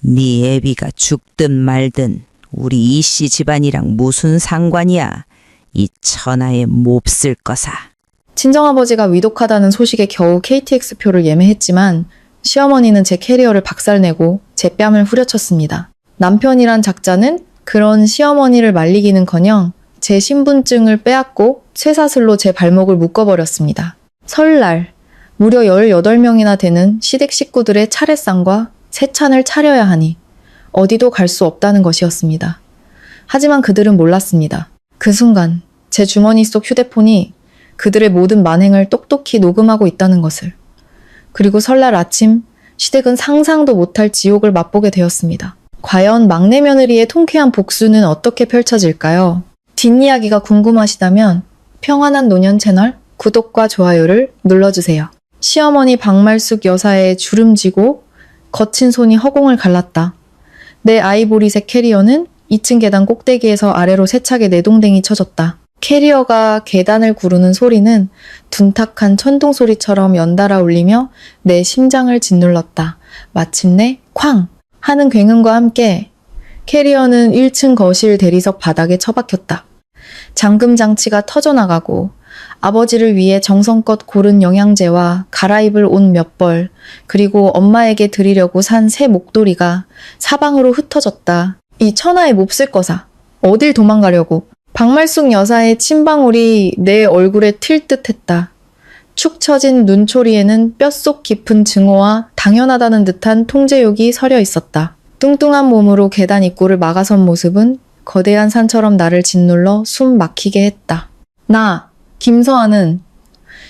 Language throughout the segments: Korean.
네 애비가 죽든 말든 우리 이씨 집안이랑 무슨 상관이야. 이 천하의 몹쓸 거사. 친정아버지가 위독하다는 소식에 겨우 KTX표를 예매했지만 시어머니는 제 캐리어를 박살내고 제 뺨을 후려쳤습니다. 남편이란 작자는 그런 시어머니를 말리기는커녕 제 신분증을 빼앗고 쇠사슬로 제 발목을 묶어버렸습니다. 설날 무려 18명이나 되는 시댁 식구들의 차례상과 세찬을 차려야 하니 어디도 갈 수 없다는 것이었습니다. 하지만 그들은 몰랐습니다. 그 순간 제 주머니 속 휴대폰이 그들의 모든 만행을 똑똑히 녹음하고 있다는 것을. 그리고 설날 아침 시댁은 상상도 못할 지옥을 맛보게 되었습니다. 과연 막내 며느리의 통쾌한 복수는 어떻게 펼쳐질까요? 뒷이야기가 궁금하시다면 평안한 노년 채널 구독과 좋아요를 눌러주세요. 시어머니 박말숙 여사의 주름지고 거친 손이 허공을 갈랐다. 내 아이보리색 캐리어는 2층 계단 꼭대기에서 아래로 세차게 내동댕이 쳐졌다. 캐리어가 계단을 구르는 소리는 둔탁한 천둥 소리처럼 연달아 울리며 내 심장을 짓눌렀다. 마침내 쾅! 하는 굉음과 함께 캐리어는 1층 거실 대리석 바닥에 처박혔다. 잠금 장치가 터져나가고 아버지를 위해 정성껏 고른 영양제와 갈아입을 옷 몇 벌, 그리고 엄마에게 드리려고 산 새 목도리가 사방으로 흩어졌다. 이 천하의 몹쓸 거사. 어딜 도망가려고. 박말숙 여사의 침방울이 내 얼굴에 튈 듯했다. 축 처진 눈초리에는 뼛속 깊은 증오와 당연하다는 듯한 통제욕이 서려 있었다. 뚱뚱한 몸으로 계단 입구를 막아선 모습은 거대한 산처럼 나를 짓눌러 숨 막히게 했다. 나, 김서아는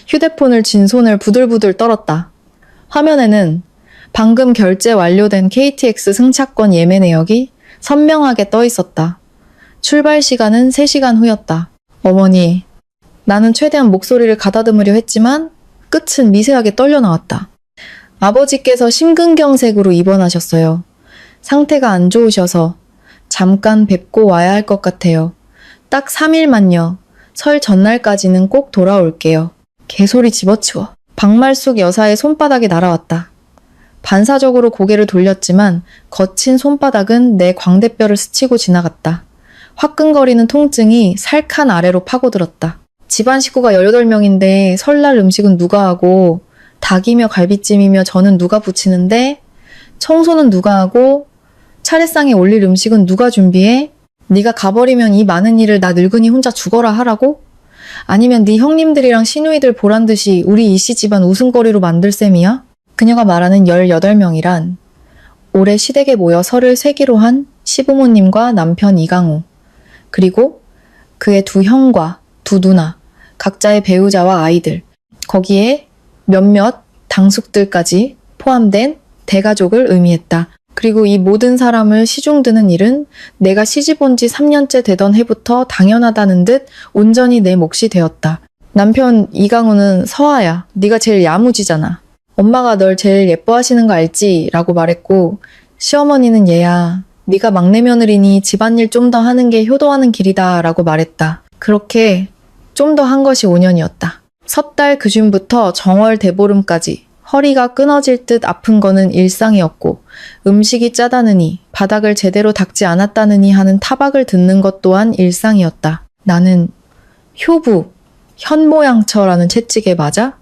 휴대폰을 쥔 손을 부들부들 떨었다. 화면에는 방금 결제 완료된 KTX 승차권 예매 내역이 선명하게 떠 있었다. 출발 시간은 3시간 후였다. 어머니, 나는 최대한 목소리를 가다듬으려 했지만 끝은 미세하게 떨려 나왔다. 아버지께서 심근경색으로 입원하셨어요. 상태가 안 좋으셔서 잠깐 뵙고 와야 할 것 같아요. 딱 3일만요. 설 전날까지는 꼭 돌아올게요. 개소리 집어치워. 박말숙 여사의 손바닥이 날아왔다. 반사적으로 고개를 돌렸지만 거친 손바닥은 내 광대뼈를 스치고 지나갔다. 화끈거리는 통증이 살칸 아래로 파고들었다. 집안 식구가 18명인데 설날 음식은 누가 하고 닭이며 갈비찜이며 저는 누가 부치는데 청소는 누가 하고 차례상에 올릴 음식은 누가 준비해? 네가 가버리면 이 많은 일을 나 늙은이 혼자 죽어라 하라고? 아니면 네 형님들이랑 시누이들 보란듯이 우리 이씨 집안 웃음거리로 만들 셈이야? 그녀가 말하는 18명이란 올해 시댁에 모여 설을 세기로 한 시부모님과 남편 이강호, 그리고 그의 2 형과 2 누나, 각자의 배우자와 아이들, 거기에 몇몇 당숙들까지 포함된 대가족을 의미했다. 그리고 이 모든 사람을 시중드는 일은 내가 시집 온 지 3년째 되던 해부터 당연하다는 듯 온전히 내 몫이 되었다. 남편 이강우는 서아야, 네가 제일 야무지잖아. 엄마가 널 제일 예뻐하시는 거 알지? 라고 말했고, 시어머니는 얘야, 네가 막내 며느리니 집안일 좀 더 하는 게 효도하는 길이다 라고 말했다. 그렇게 좀 더 한 것이 5년이었다. 섣달 그중부터 정월 대보름까지 허리가 끊어질 듯 아픈 거는 일상이었고, 음식이 짜다느니 바닥을 제대로 닦지 않았다느니 하는 타박을 듣는 것 또한 일상이었다. 나는 효부, 현모양처라는 채찍에 맞아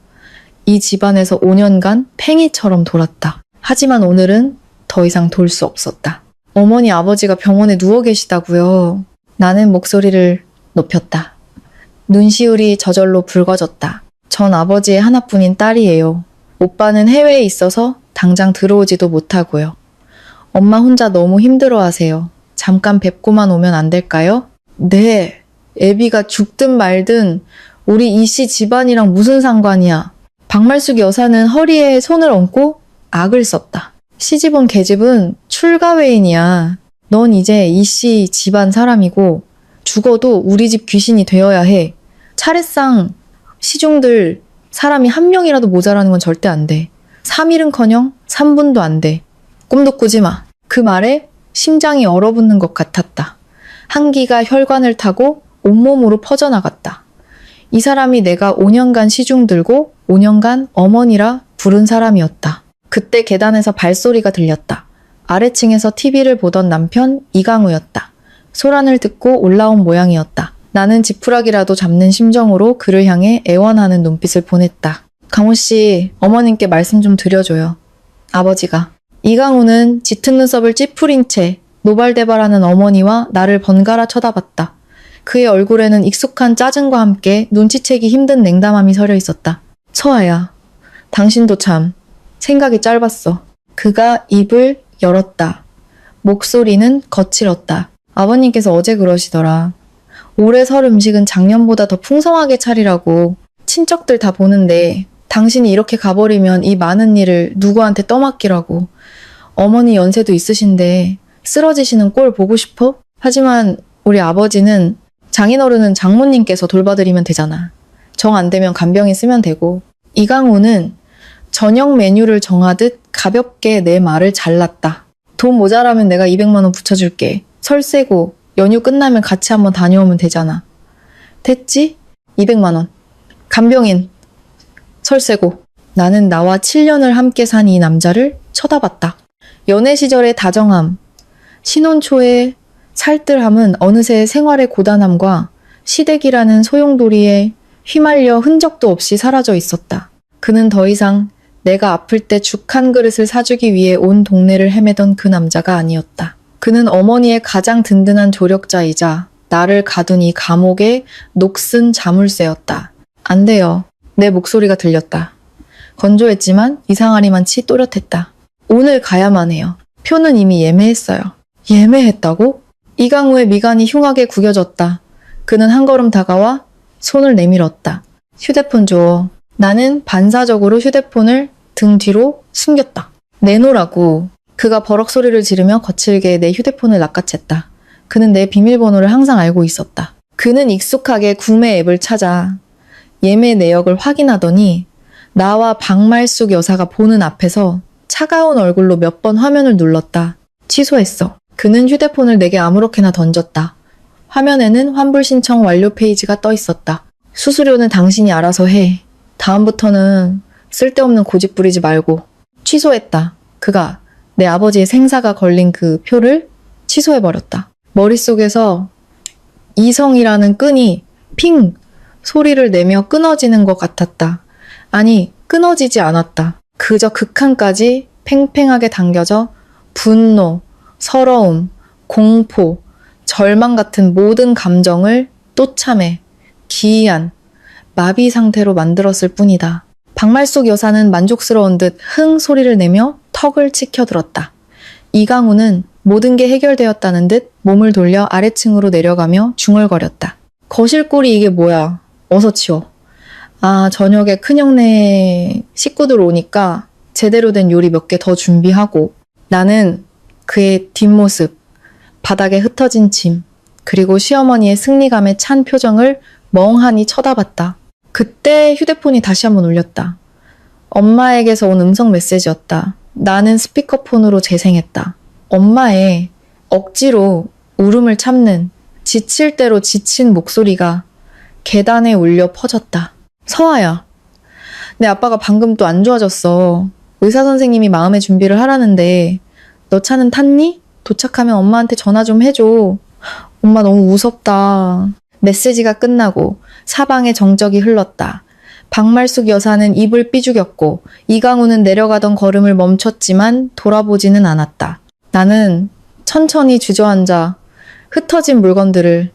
이 집안에서 5년간 팽이처럼 돌았다. 하지만 오늘은 더 이상 돌 수 없었다. 어머니 아버지가 병원에 누워 계시다고요. 나는 목소리를 높였다. 눈시울이 저절로 붉어졌다. 전 아버지의 하나뿐인 딸이에요. 오빠는 해외에 있어서 당장 들어오지도 못하고요. 엄마 혼자 너무 힘들어하세요. 잠깐 뵙고만 오면 안 될까요? 네, 애비가 죽든 말든 우리 이씨 집안이랑 무슨 상관이야. 박말숙 여사는 허리에 손을 얹고 악을 썼다. 시집온 계집은 출가외인이야. 넌 이제 이씨 집안 사람이고 죽어도 우리 집 귀신이 되어야 해. 차례상 시중들 사람이 1명이라도 모자라는 건 절대 안 돼. 3일은커녕 3분도 안 돼. 꿈도 꾸지 마. 그 말에 심장이 얼어붙는 것 같았다. 한기가 혈관을 타고 온몸으로 퍼져나갔다. 이 사람이 내가 5년간 시중 들고 5년간 어머니라 부른 사람이었다. 그때 계단에서 발소리가 들렸다. 아래층에서 TV를 보던 남편 이강우였다. 소란을 듣고 올라온 모양이었다. 나는 지푸라기라도 잡는 심정으로 그를 향해 애원하는 눈빛을 보냈다. 강우 씨, 어머님께 말씀 좀 드려줘요. 아버지가. 이강우는 짙은 눈썹을 찌푸린 채 노발대발하는 어머니와 나를 번갈아 쳐다봤다. 그의 얼굴에는 익숙한 짜증과 함께 눈치채기 힘든 냉담함이 서려 있었다. 서아야, 당신도 참 생각이 짧았어. 그가 입을 열었다. 목소리는 거칠었다. 아버님께서 어제 그러시더라. 올해 설 음식은 작년보다 더 풍성하게 차리라고. 친척들 다 보는데 당신이 이렇게 가버리면 이 많은 일을 누구한테 떠맡기라고. 어머니 연세도 있으신데 쓰러지시는 꼴 보고 싶어? 하지만 우리 아버지는 장인어른은 장모님께서 돌봐드리면 되잖아. 정 안 되면 간병인 쓰면 되고. 이강우는 저녁 메뉴를 정하듯 가볍게 내 말을 잘랐다. 돈 모자라면 내가 200만 원 붙여줄게. 설 세고 연휴 끝나면 같이 한번 다녀오면 되잖아. 됐지? 200만 원. 간병인. 설 세고. 나는 나와 7년을 함께 산 이 남자를 쳐다봤다. 연애 시절의 다정함, 신혼 초의 살뜰함은 어느새 생활의 고단함과 시댁이라는 소용돌이에 휘말려 흔적도 없이 사라져 있었다. 그는 더 이상 내가 아플 때 죽 한 그릇을 사주기 위해 온 동네를 헤매던 그 남자가 아니었다. 그는 어머니의 가장 든든한 조력자이자 나를 가둔 이 감옥의 녹슨 자물쇠였다. 안 돼요. 내 목소리가 들렸다. 건조했지만 이상하리만치 또렷했다. 오늘 가야만 해요. 표는 이미 예매했어요. 예매했다고? 이강우의 미간이 흉하게 구겨졌다. 그는 한 걸음 다가와 손을 내밀었다. 휴대폰 줘. 나는 반사적으로 휴대폰을 등 뒤로 숨겼다. 내놓으라고. 그가 버럭 소리를 지르며 거칠게 내 휴대폰을 낚아챘다. 그는 내 비밀번호를 항상 알고 있었다. 그는 익숙하게 구매 앱을 찾아 예매 내역을 확인하더니 나와 박말숙 여사가 보는 앞에서 차가운 얼굴로 몇 번 화면을 눌렀다. 취소했어. 그는 휴대폰을 내게 아무렇게나 던졌다. 화면에는 환불 신청 완료 페이지가 떠 있었다. 수수료는 당신이 알아서 해. 다음부터는 쓸데없는 고집 부리지 말고. 취소했다. 그가 내 아버지의 생사가 걸린 그 표를 취소해버렸다. 머릿속에서 이성이라는 끈이 핑 소리를 내며 끊어지는 것 같았다. 아니, 끊어지지 않았다. 그저 극한까지 팽팽하게 당겨져 분노, 서러움, 공포, 절망 같은 모든 감정을 또 참해 기이한 마비 상태로 만들었을 뿐이다. 박말숙 여사는 만족스러운 듯 흥 소리를 내며 턱을 치켜들었다. 이강우는 모든 게 해결되었다는 듯 몸을 돌려 아래층으로 내려가며 중얼거렸다. 거실꼴이 이게 뭐야? 어서 치워. 아, 저녁에 큰형네 식구들 오니까 제대로 된 요리 몇 개 더 준비하고. 나는 그의 뒷모습, 바닥에 흩어진 짐, 그리고 시어머니의 승리감에 찬 표정을 멍하니 쳐다봤다. 그때 휴대폰이 다시 한번 울렸다. 엄마에게서 온 음성 메시지였다. 나는 스피커폰으로 재생했다. 엄마의 억지로 울음을 참는 지칠 대로 지친 목소리가 계단에 울려 퍼졌다. 서아야, 내 아빠가 방금 또 안 좋아졌어. 의사 선생님이 마음의 준비를 하라는데 너 차는 탔니? 도착하면 엄마한테 전화 좀 해줘. 엄마 너무 무섭다. 메시지가 끝나고 사방에 정적이 흘렀다. 박말숙 여사는 입을 삐죽였고 이강우는 내려가던 걸음을 멈췄지만 돌아보지는 않았다. 나는 천천히 주저앉아 흩어진 물건들을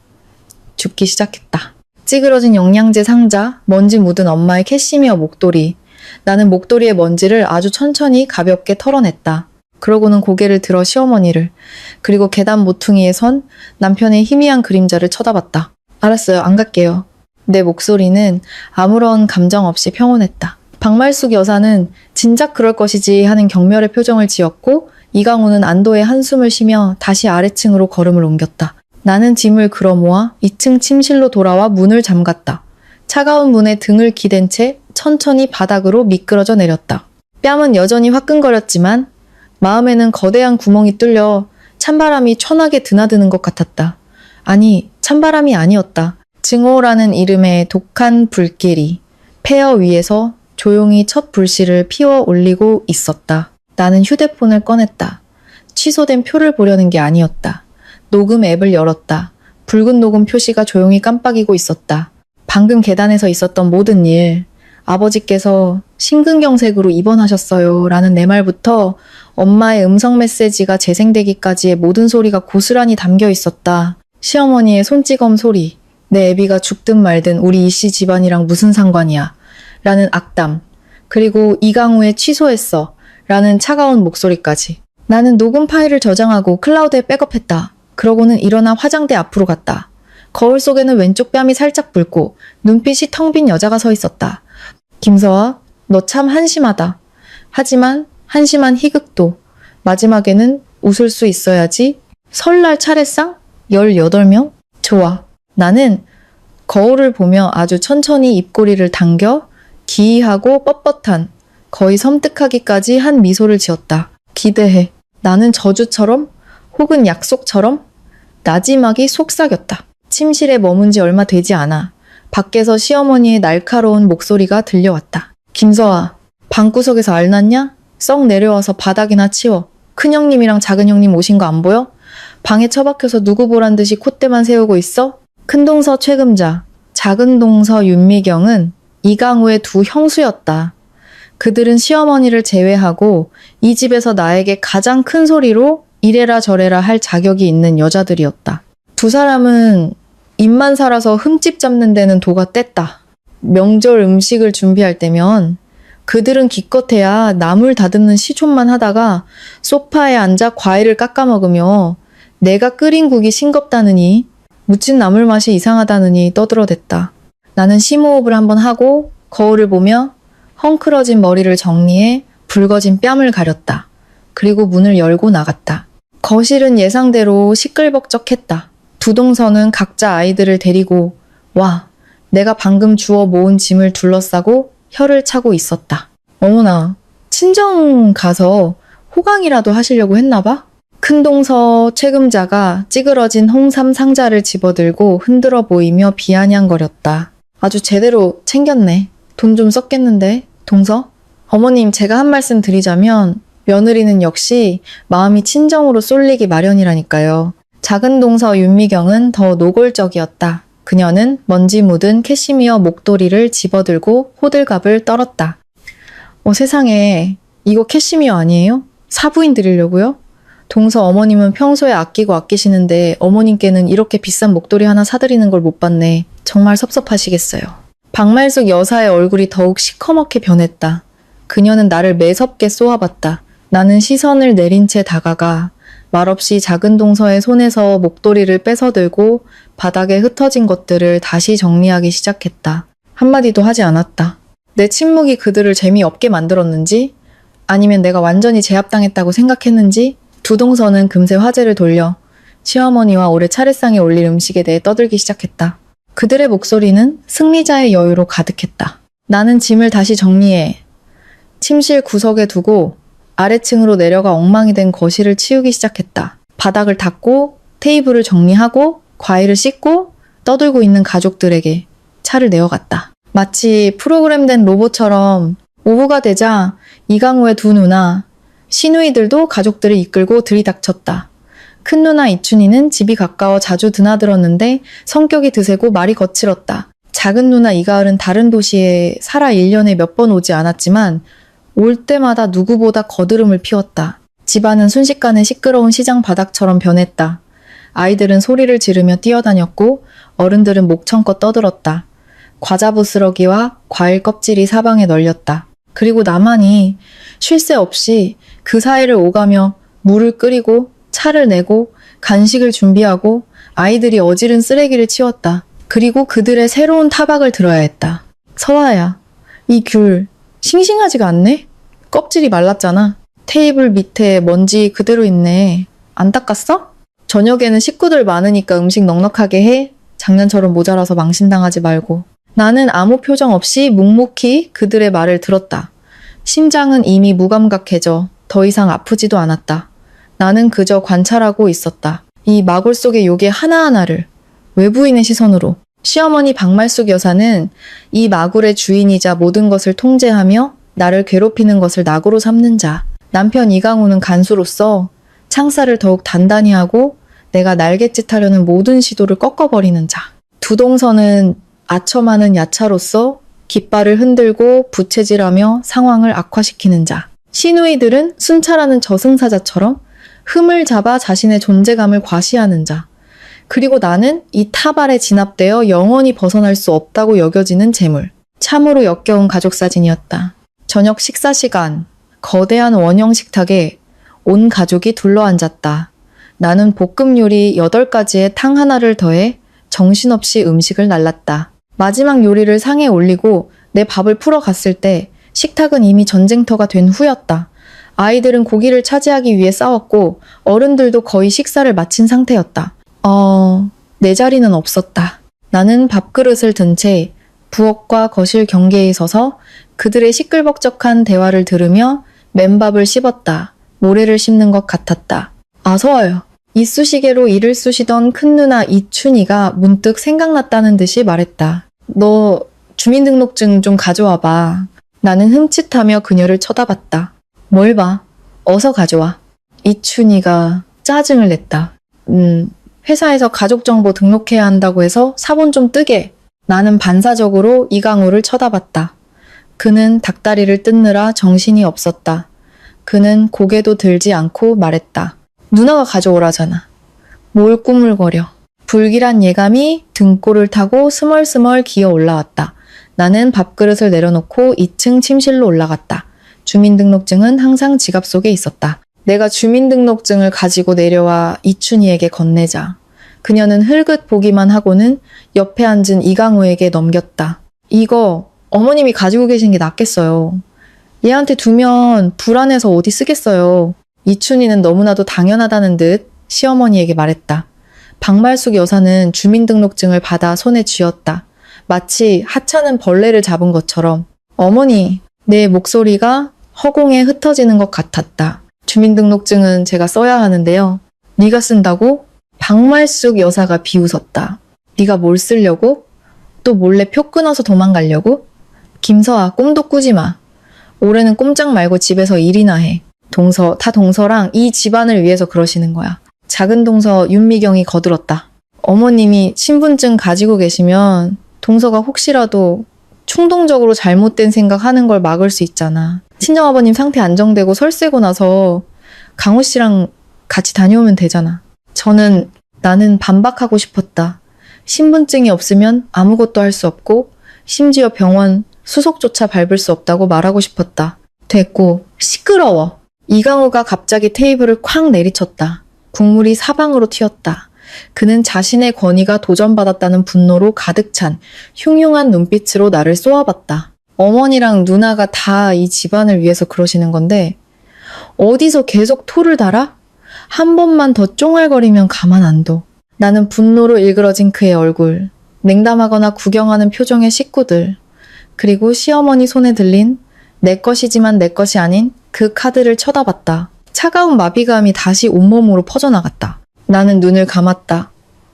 줍기 시작했다. 찌그러진 영양제 상자, 먼지 묻은 엄마의 캐시미어 목도리. 나는 목도리의 먼지를 아주 천천히 가볍게 털어냈다. 그러고는 고개를 들어 시어머니를, 그리고 계단 모퉁이에 선 남편의 희미한 그림자를 쳐다봤다. 알았어요. 안 갈게요. 내 목소리는 아무런 감정 없이 평온했다. 박말숙 여사는 진작 그럴 것이지 하는 경멸의 표정을 지었고 이강우는 안도의 한숨을 쉬며 다시 아래층으로 걸음을 옮겼다. 나는 짐을 끌어모아 2층 침실로 돌아와 문을 잠갔다. 차가운 문에 등을 기댄 채 천천히 바닥으로 미끄러져 내렸다. 뺨은 여전히 화끈거렸지만 마음에는 거대한 구멍이 뚫려 찬바람이 천하게 드나드는 것 같았다. 아니, 찬바람이 아니었다. 증오라는 이름의 독한 불길이 폐허 위에서 조용히 첫 불씨를 피워 올리고 있었다. 나는 휴대폰을 꺼냈다. 취소된 표를 보려는 게 아니었다. 녹음 앱을 열었다. 붉은 녹음 표시가 조용히 깜빡이고 있었다. 방금 계단에서 있었던 모든 일, 아버지께서 심근경색으로 입원하셨어요 라는 내 말부터 엄마의 음성 메시지가 재생되기까지의 모든 소리가 고스란히 담겨 있었다. 시어머니의 손찌검 소리, 내 애비가 죽든 말든 우리 이씨 집안이랑 무슨 상관이야 라는 악담, 그리고 이강우의 취소했어 라는 차가운 목소리까지. 나는 녹음 파일을 저장하고 클라우드에 백업했다. 그러고는 일어나 화장대 앞으로 갔다. 거울 속에는 왼쪽 뺨이 살짝 붉고 눈빛이 텅 빈 여자가 서 있었다. 김서아, 너 참 한심하다. 하지만 한심한 희극도 마지막에는 웃을 수 있어야지. 설날 차례상? 18명? 좋아. 나는 거울을 보며 아주 천천히 입꼬리를 당겨 기이하고 뻣뻣한, 거의 섬뜩하기까지 한 미소를 지었다. 기대해. 나는 저주처럼 혹은 약속처럼 나지막이 속삭였다. 침실에 머문 지 얼마 되지 않아 밖에서 시어머니의 날카로운 목소리가 들려왔다. 김서아, 방구석에서 알 났냐? 썩 내려와서 바닥이나 치워. 큰형님이랑 작은형님 오신 거 안 보여? 방에 처박혀서 누구 보란 듯이 콧대만 세우고 있어? 큰동서 최금자, 작은동서 윤미경은 이강우의 두 형수였다. 그들은 시어머니를 제외하고 이 집에서 나에게 가장 큰 소리로 이래라 저래라 할 자격이 있는 여자들이었다. 두 사람은 입만 살아서 흠집 잡는 데는 도가 뗐다. 명절 음식을 준비할 때면 그들은 기껏해야 나물 다듬는 시촌만 하다가 소파에 앉아 과일을 깎아 먹으며 내가 끓인 국이 싱겁다느니 무친 나물 맛이 이상하다느니 떠들어댔다. 나는 심호흡을 한번 하고 거울을 보며 헝클어진 머리를 정리해 붉어진 뺨을 가렸다. 그리고 문을 열고 나갔다. 거실은 예상대로 시끌벅적했다. 두 동서는 각자 아이들을 데리고 와, 내가 방금 주워 모은 짐을 둘러싸고 혀를 차고 있었다. 어머나, 친정 가서 호강이라도 하시려고 했나 봐? 큰동서 최금자가 찌그러진 홍삼 상자를 집어들고 흔들어 보이며 비아냥거렸다. 아주 제대로 챙겼네. 돈 좀 썼겠는데, 동서? 어머님, 제가 한 말씀 드리자면 며느리는 역시 마음이 친정으로 쏠리기 마련이라니까요. 작은 동서 윤미경은 더 노골적이었다. 그녀는 먼지 묻은 캐시미어 목도리를 집어들고 호들갑을 떨었다. 세상에, 이거 캐시미어 아니에요? 사부인 드리려고요? 동서 어머님은 평소에 아끼고 아끼시는데 어머님께는 이렇게 비싼 목도리 하나 사드리는 걸 못 봤네. 정말 섭섭하시겠어요. 박말숙 여사의 얼굴이 더욱 시커멓게 변했다. 그녀는 나를 매섭게 쏘아봤다. 나는 시선을 내린 채 다가가 말없이 작은 동서의 손에서 목도리를 뺏어들고 바닥에 흩어진 것들을 다시 정리하기 시작했다. 한마디도 하지 않았다. 내 침묵이 그들을 재미없게 만들었는지 아니면 내가 완전히 제압당했다고 생각했는지 두 동서는 금세 화제를 돌려 시어머니와 올해 차례상에 올릴 음식에 대해 떠들기 시작했다. 그들의 목소리는 승리자의 여유로 가득했다. 나는 짐을 다시 정리해 침실 구석에 두고 아래층으로 내려가 엉망이 된 거실을 치우기 시작했다. 바닥을 닦고 테이블을 정리하고 과일을 씻고 떠들고 있는 가족들에게 차를 내어갔다. 마치 프로그램된 로봇처럼 오후가 되자 이강우의 두 누나, 시누이들도 가족들을 이끌고 들이닥쳤다. 큰 누나 이춘희는 집이 가까워 자주 드나들었는데 성격이 드세고 말이 거칠었다. 작은 누나 이가을은 다른 도시에 살아 1년에 몇 번 오지 않았지만 올 때마다 누구보다 거드름을 피웠다. 집안은 순식간에 시끄러운 시장 바닥처럼 변했다. 아이들은 소리를 지르며 뛰어다녔고 어른들은 목청껏 떠들었다. 과자 부스러기와 과일 껍질이 사방에 널렸다. 그리고 나만이 쉴 새 없이 그 사이를 오가며 물을 끓이고 차를 내고 간식을 준비하고 아이들이 어지른 쓰레기를 치웠다. 그리고 그들의 새로운 타박을 들어야 했다. 서아야, 이 귤 싱싱하지가 않네? 껍질이 말랐잖아. 테이블 밑에 먼지 그대로 있네. 안 닦았어? 저녁에는 식구들 많으니까 음식 넉넉하게 해. 작년처럼 모자라서 망신당하지 말고. 나는 아무 표정 없이 묵묵히 그들의 말을 들었다. 심장은 이미 무감각해져 더 이상 아프지도 않았다. 나는 그저 관찰하고 있었다. 이 마골 속의 요괴 하나하나를 외부인의 시선으로. 시어머니 박말숙 여사는 이 마굴의 주인이자 모든 것을 통제하며 나를 괴롭히는 것을 낙오로 삼는 자. 남편 이강우는 간수로서 창살을 더욱 단단히 하고 내가 날갯짓 하려는 모든 시도를 꺾어버리는 자. 두 동서는 아첨하는 야차로서 깃발을 흔들고 부채질하며 상황을 악화시키는 자. 시누이들은 순찰하는 저승사자처럼 흠을 잡아 자신의 존재감을 과시하는 자. 그리고 나는 이 탑 아래 진압되어 영원히 벗어날 수 없다고 여겨지는 재물. 참으로 역겨운 가족 사진이었다. 저녁 식사 시간, 거대한 원형 식탁에 온 가족이 둘러앉았다. 나는 볶음 요리 8가지에 탕 하나를 더해 정신없이 음식을 날랐다. 마지막 요리를 상에 올리고 내 밥을 풀어 갔을 때 식탁은 이미 전쟁터가 된 후였다. 아이들은 고기를 차지하기 위해 싸웠고 어른들도 거의 식사를 마친 상태였다. 내 자리는 없었다. 나는 밥그릇을 든 채 부엌과 거실 경계에 서서 그들의 시끌벅적한 대화를 들으며 맨밥을 씹었다. 모래를 씹는 것 같았다. 아서워요. 이쑤시개로 이를 쑤시던 큰 누나 이춘희가 문득 생각났다는 듯이 말했다. 너 주민등록증 좀 가져와봐. 나는 흠칫하며 그녀를 쳐다봤다. 뭘 봐? 어서 가져와. 이춘희가 짜증을 냈다. 회사에서 가족정보 등록해야 한다고 해서 사본 좀 뜨게. 나는 반사적으로 이강우를 쳐다봤다. 그는 닭다리를 뜯느라 정신이 없었다. 그는 고개도 들지 않고 말했다. 누나가 가져오라잖아. 뭘 꾸물거려. 불길한 예감이 등골을 타고 스멀스멀 기어 올라왔다. 나는 밥그릇을 내려놓고 2층 침실로 올라갔다. 주민등록증은 항상 지갑 속에 있었다. 내가 주민등록증을 가지고 내려와 이춘희에게 건네자. 그녀는 흘긋 보기만 하고는 옆에 앉은 이강우에게 넘겼다. 이거 어머님이 가지고 계신 게 낫겠어요. 얘한테 두면 불안해서 어디 쓰겠어요. 이춘희는 너무나도 당연하다는 듯 시어머니에게 말했다. 박말숙 여사는 주민등록증을 받아 손에 쥐었다. 마치 하찮은 벌레를 잡은 것처럼. 어머니, 내 목소리가 허공에 흩어지는 것 같았다. 주민등록증은 제가 써야 하는데요. 네가 쓴다고? 박말숙 여사가 비웃었다. 네가 뭘 쓰려고? 또 몰래 표 끊어서 도망가려고? 김서아, 꿈도 꾸지 마. 올해는 꼼짝 말고 집에서 일이나 해. 동서랑 이 집안을 위해서 그러시는 거야. 작은 동서 윤미경이 거들었다. 어머님이 신분증 가지고 계시면 동서가 혹시라도 충동적으로 잘못된 생각하는 걸 막을 수 있잖아. 친정아버님 상태 안정되고 설세고 나서 강호 씨랑 같이 다녀오면 되잖아. 나는 반박하고 싶었다. 신분증이 없으면 아무것도 할 수 없고 심지어 병원 수속조차 밟을 수 없다고 말하고 싶었다. 됐고, 시끄러워. 이강우가 갑자기 테이블을 쾅 내리쳤다. 국물이 사방으로 튀었다. 그는 자신의 권위가 도전받았다는 분노로 가득 찬 흉흉한 눈빛으로 나를 쏘아봤다. 어머니랑 누나가 다 이 집안을 위해서 그러시는 건데 어디서 계속 토를 달아? 한 번만 더 쫑알거리면 가만 안 둬. 나는 분노로 일그러진 그의 얼굴, 냉담하거나 구경하는 표정의 식구들, 그리고 시어머니 손에 들린 내 것이지만 내 것이 아닌 그 카드를 쳐다봤다. 차가운 마비감이 다시 온몸으로 퍼져나갔다. 나는 눈을 감았다.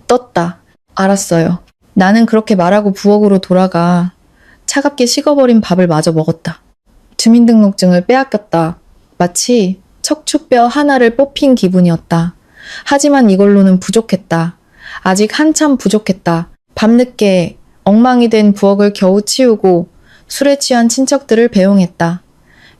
떴다. 알았어요. 나는 그렇게 말하고 부엌으로 돌아가 차갑게 식어버린 밥을 마저 먹었다. 주민등록증을 빼앗겼다. 마치 척추뼈 하나를 뽑힌 기분이었다. 하지만 이걸로는 부족했다. 아직 한참 부족했다. 밤늦게 엉망이 된 부엌을 겨우 치우고 술에 취한 친척들을 배웅했다.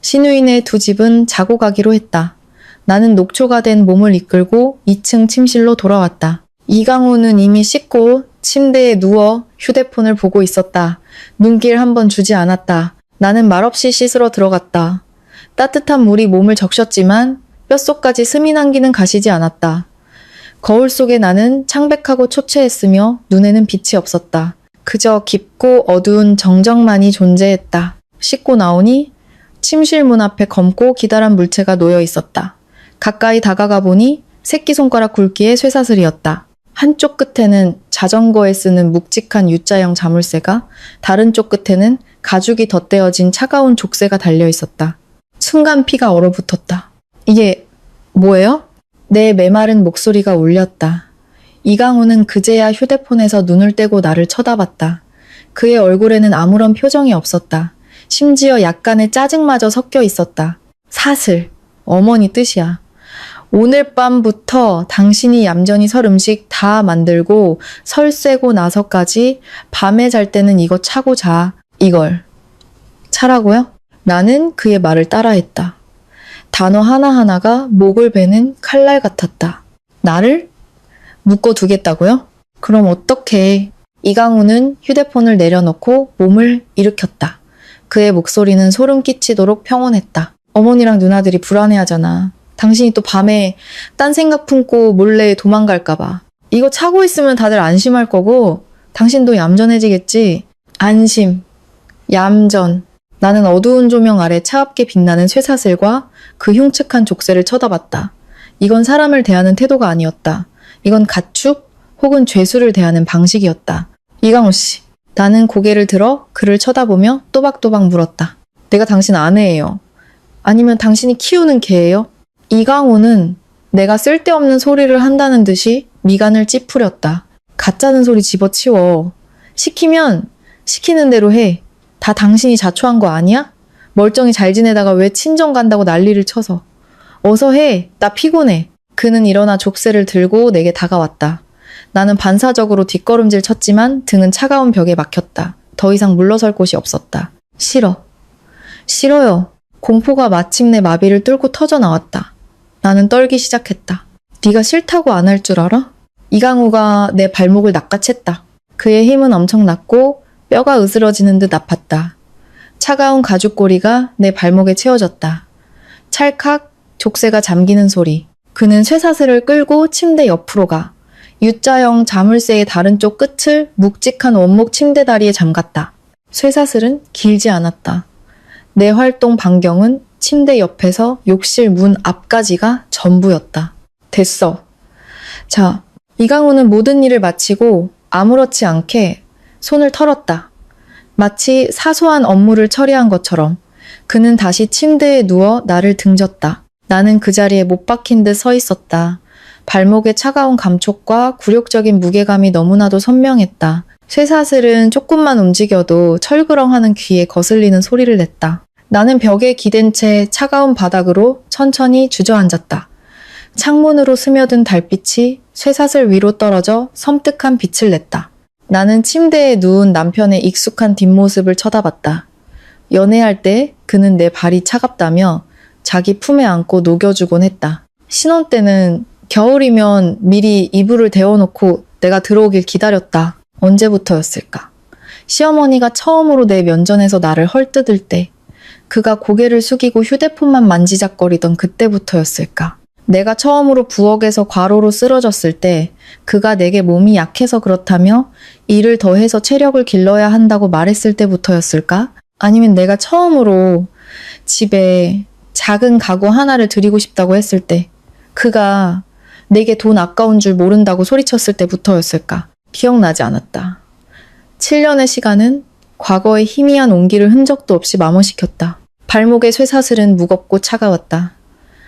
시누이네 두 집은 자고 가기로 했다. 나는 녹초가 된 몸을 이끌고 2층 침실로 돌아왔다. 이강우는 이미 씻고 침대에 누워 휴대폰을 보고 있었다. 눈길 한 번 주지 않았다. 나는 말없이 씻으러 들어갔다. 따뜻한 물이 몸을 적셨지만 뼛속까지 스미 남기는 가시지 않았다. 거울 속에 나는 창백하고 초췌했으며 눈에는 빛이 없었다. 그저 깊고 어두운 정적만이 존재했다. 씻고 나오니 침실 문 앞에 검고 기다란 물체가 놓여 있었다. 가까이 다가가 보니 새끼손가락 굵기의 쇠사슬이었다. 한쪽 끝에는 자전거에 쓰는 묵직한 U자형 자물쇠가, 다른 쪽 끝에는 가죽이 덧대어진 차가운 족쇄가 달려 있었다. 순간 피가 얼어붙었다. 이게 뭐예요? 내 메마른 목소리가 울렸다. 이강우는 그제야 휴대폰에서 눈을 떼고 나를 쳐다봤다. 그의 얼굴에는 아무런 표정이 없었다. 심지어 약간의 짜증마저 섞여 있었다. 사슬, 어머니 뜻이야. 오늘 밤부터 당신이 얌전히 설 음식 다 만들고 설 쐬고 나서까지 밤에 잘 때는 이거 차고 자. 이걸 차라고요? 나는 그의 말을 따라했다. 단어 하나하나가 목을 베는 칼날 같았다. 나를 묶어두겠다고요? 그럼 어떡해. 이강우는 휴대폰을 내려놓고 몸을 일으켰다. 그의 목소리는 소름 끼치도록 평온했다. 어머니랑 누나들이 불안해하잖아. 당신이 또 밤에 딴 생각 품고 몰래 도망갈까봐. 이거 차고 있으면 다들 안심할 거고 당신도 얌전해지겠지. 안심, 얌전. 나는 어두운 조명 아래 차갑게 빛나는 쇠사슬과 그 흉측한 족쇄를 쳐다봤다. 이건 사람을 대하는 태도가 아니었다. 이건 가축 혹은 죄수를 대하는 방식이었다. 이강우 씨. 나는 고개를 들어 그를 쳐다보며 또박또박 물었다. 내가 당신 아내예요. 아니면 당신이 키우는 개예요? 이강우는 내가 쓸데없는 소리를 한다는 듯이 미간을 찌푸렸다. 가짜는 소리 집어치워. 시키면 시키는 대로 해. 다 당신이 자초한 거 아니야? 멀쩡히 잘 지내다가 왜 친정 간다고 난리를 쳐서. 어서 해. 나 피곤해. 그는 일어나 족쇄를 들고 내게 다가왔다. 나는 반사적으로 뒷걸음질 쳤지만 등은 차가운 벽에 막혔다. 더 이상 물러설 곳이 없었다. 싫어. 싫어요. 공포가 마침내 마비를 뚫고 터져나왔다. 나는 떨기 시작했다. 네가 싫다고 안 할 줄 알아? 이강우가 내 발목을 낚아챘다. 그의 힘은 엄청났고 뼈가 으스러지는 듯 아팠다. 차가운 가죽고리가 내 발목에 채워졌다. 찰칵 족쇄가 잠기는 소리. 그는 쇠사슬을 끌고 침대 옆으로 가. U자형 자물쇠의 다른 쪽 끝을 묵직한 원목 침대 다리에 잠갔다. 쇠사슬은 길지 않았다. 내 활동 반경은 침대 옆에서 욕실 문 앞까지가 전부였다. 됐어. 자, 이강우는 모든 일을 마치고 아무렇지 않게 손을 털었다. 마치 사소한 업무를 처리한 것처럼 그는 다시 침대에 누워 나를 등졌다. 나는 그 자리에 못 박힌 듯 서 있었다. 발목의 차가운 감촉과 굴욕적인 무게감이 너무나도 선명했다. 쇠사슬은 조금만 움직여도 철그렁하는 귀에 거슬리는 소리를 냈다. 나는 벽에 기댄 채 차가운 바닥으로 천천히 주저앉았다. 창문으로 스며든 달빛이 쇠사슬 위로 떨어져 섬뜩한 빛을 냈다. 나는 침대에 누운 남편의 익숙한 뒷모습을 쳐다봤다. 연애할 때 그는 내 발이 차갑다며 자기 품에 안고 녹여주곤 했다. 신혼 때는 겨울이면 미리 이불을 데워놓고 내가 들어오길 기다렸다. 언제부터였을까? 시어머니가 처음으로 내 면전에서 나를 헐뜯을 때, 그가 고개를 숙이고 휴대폰만 만지작거리던 그때부터였을까? 내가 처음으로 부엌에서 과로로 쓰러졌을 때 그가 내게 몸이 약해서 그렇다며 일을 더해서 체력을 길러야 한다고 말했을 때부터였을까? 아니면 내가 처음으로 집에 작은 가구 하나를 드리고 싶다고 했을 때 그가 내게 돈 아까운 줄 모른다고 소리쳤을 때부터였을까? 기억나지 않았다. 7년의 시간은 과거의 희미한 온기를 흔적도 없이 마모시켰다. 발목의 쇠사슬은 무겁고 차가웠다.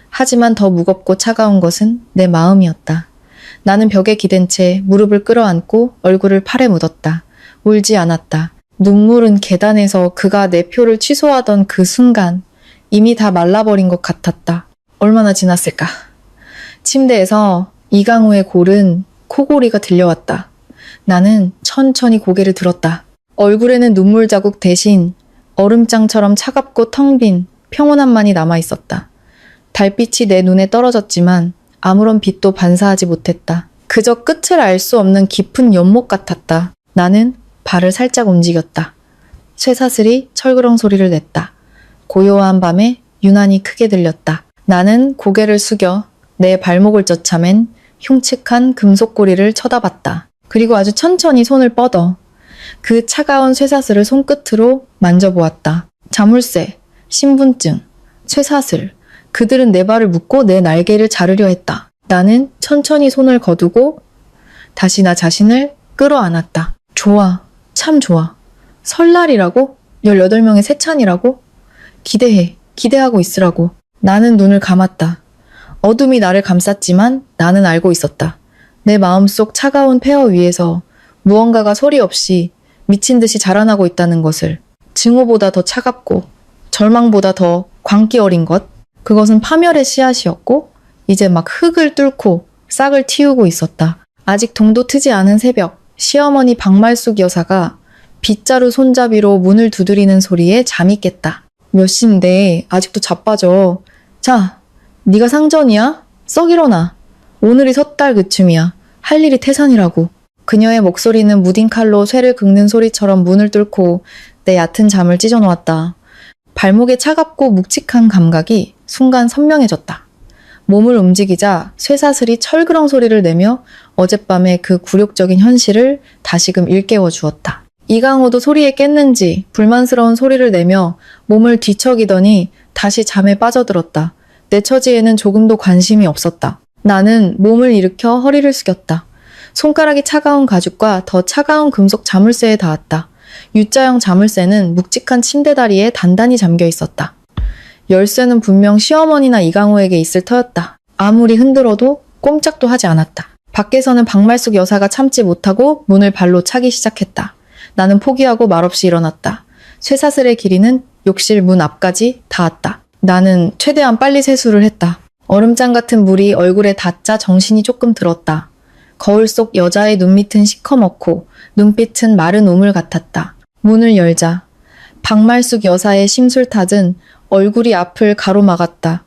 하지만 더 무겁고 차가운 것은 내 마음이었다. 나는 벽에 기댄 채 무릎을 끌어안고 얼굴을 팔에 묻었다. 울지 않았다. 눈물은 계단에서 그가 내 표를 취소하던 그 순간 이미 다 말라버린 것 같았다. 얼마나 지났을까? 침대에서 이강우의 골은 코골이가 들려왔다. 나는 천천히 고개를 들었다. 얼굴에는 눈물 자국 대신 얼음장처럼 차갑고 텅 빈 평온함만이 남아있었다. 달빛이 내 눈에 떨어졌지만 아무런 빛도 반사하지 못했다. 그저 끝을 알 수 없는 깊은 연못 같았다. 나는 발을 살짝 움직였다. 쇠사슬이 철그렁 소리를 냈다. 고요한 밤에 유난히 크게 들렸다. 나는 고개를 숙여 내 발목을 젖혀맨 흉측한 금속고리를 쳐다봤다. 그리고 아주 천천히 손을 뻗어 그 차가운 쇠사슬을 손끝으로 만져보았다. 자물쇠, 신분증, 쇠사슬, 그들은 내 발을 묶고 내 날개를 자르려 했다. 나는 천천히 손을 거두고 다시 나 자신을 끌어안았다. 좋아, 참 좋아. 설날이라고? 18명의 세찬이라고? 기대해, 기대하고 있으라고. 나는 눈을 감았다. 어둠이 나를 감쌌지만 나는 알고 있었다. 내 마음속 차가운 폐허 위에서 무언가가 소리 없이 미친 듯이 자라나고 있다는 것을. 증오보다 더 차갑고 절망보다 더 광기 어린 것. 그것은 파멸의 씨앗이었고 이제 막 흙을 뚫고 싹을 틔우고 있었다. 아직 동도 트지 않은 새벽, 시어머니 박말숙 여사가 빗자루 손잡이로 문을 두드리는 소리에 잠이 깼다. 몇 시인데 아직도 자빠져. 자, 네가 상전이야? 썩 일어나. 오늘이 섣달 그쯤이야. 할 일이 태산이라고. 그녀의 목소리는 무딘 칼로 쇠를 긁는 소리처럼 문을 뚫고 내 얕은 잠을 찢어놓았다. 발목에 차갑고 묵직한 감각이 순간 선명해졌다. 몸을 움직이자 쇠사슬이 철그렁 소리를 내며 어젯밤의 그 굴욕적인 현실을 다시금 일깨워 주었다. 이강호도 소리에 깼는지 불만스러운 소리를 내며 몸을 뒤척이더니 다시 잠에 빠져들었다. 내 처지에는 조금도 관심이 없었다. 나는 몸을 일으켜 허리를 숙였다. 손가락이 차가운 가죽과 더 차가운 금속 자물쇠에 닿았다. U자형 자물쇠는 묵직한 침대 다리에 단단히 잠겨 있었다. 열쇠는 분명 시어머니나 이강호에게 있을 터였다. 아무리 흔들어도 꼼짝도 하지 않았다. 밖에서는 박말숙 여사가 참지 못하고 문을 발로 차기 시작했다. 나는 포기하고 말없이 일어났다. 쇠사슬의 길이는 욕실 문 앞까지 닿았다. 나는 최대한 빨리 세수를 했다. 얼음장 같은 물이 얼굴에 닿자 정신이 조금 들었다. 거울 속 여자의 눈밑은 시커멓고 눈빛은 마른 우물 같았다. 문을 열자 박말숙 여사의 심술탓은 얼굴이 앞을 가로막았다.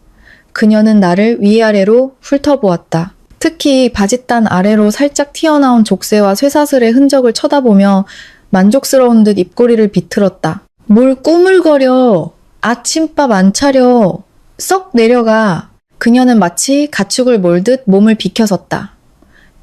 그녀는 나를 위아래로 훑어보았다. 특히 바짓단 아래로 살짝 튀어나온 족쇄와 쇠사슬의 흔적을 쳐다보며 만족스러운 듯 입꼬리를 비틀었다. 뭘 꾸물거려. 아침밥 안 차려. 썩 내려가. 그녀는 마치 가축을 몰듯 몸을 비켜섰다.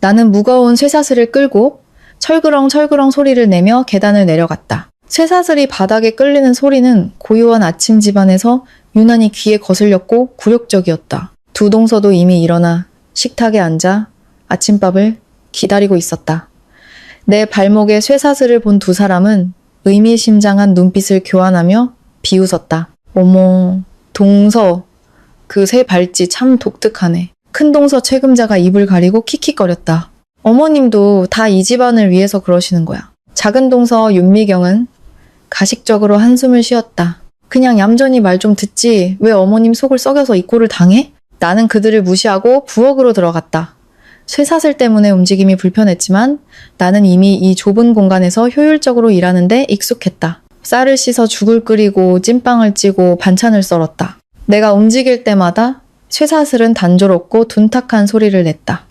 나는 무거운 쇠사슬을 끌고 철그렁 소리를 내며 계단을 내려갔다. 쇠사슬이 바닥에 끌리는 소리는 고요한 아침 집안에서 유난히 귀에 거슬렸고 굴욕적이었다. 두 동서도 이미 일어나 식탁에 앉아 아침밥을 기다리고 있었다. 내 발목에 쇠사슬을 본 두 사람은 의미심장한 눈빛을 교환하며 비웃었다. 어머, 동서. 그 새 발찌 참 독특하네. 큰 동서 책임자가 입을 가리고 킥킥거렸다. 어머님도 다 이 집안을 위해서 그러시는 거야. 작은 동서 윤미경은 가식적으로 한숨을 쉬었다. 그냥 얌전히 말 좀 듣지 왜 어머님 속을 썩여서 이 꼴을 당해? 나는 그들을 무시하고 부엌으로 들어갔다. 쇠사슬 때문에 움직임이 불편했지만 나는 이미 이 좁은 공간에서 효율적으로 일하는데 익숙했다. 쌀을 씻어 죽을 끓이고 찐빵을 찌고 반찬을 썰었다. 내가 움직일 때마다 쇠사슬은 단조롭고 둔탁한 소리를 냈다.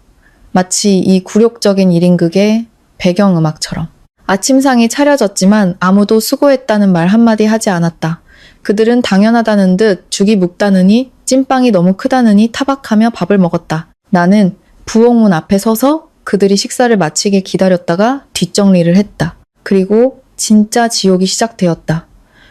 마치 이 굴욕적인 1인극의 배경음악처럼. 아침상이 차려졌지만 아무도 수고했다는 말 한마디 하지 않았다. 그들은 당연하다는 듯 죽이 묵다느니 찐빵이 너무 크다느니 타박하며 밥을 먹었다. 나는 부엌문 앞에 서서 그들이 식사를 마치길 기다렸다가 뒷정리를 했다. 그리고 진짜 지옥이 시작되었다.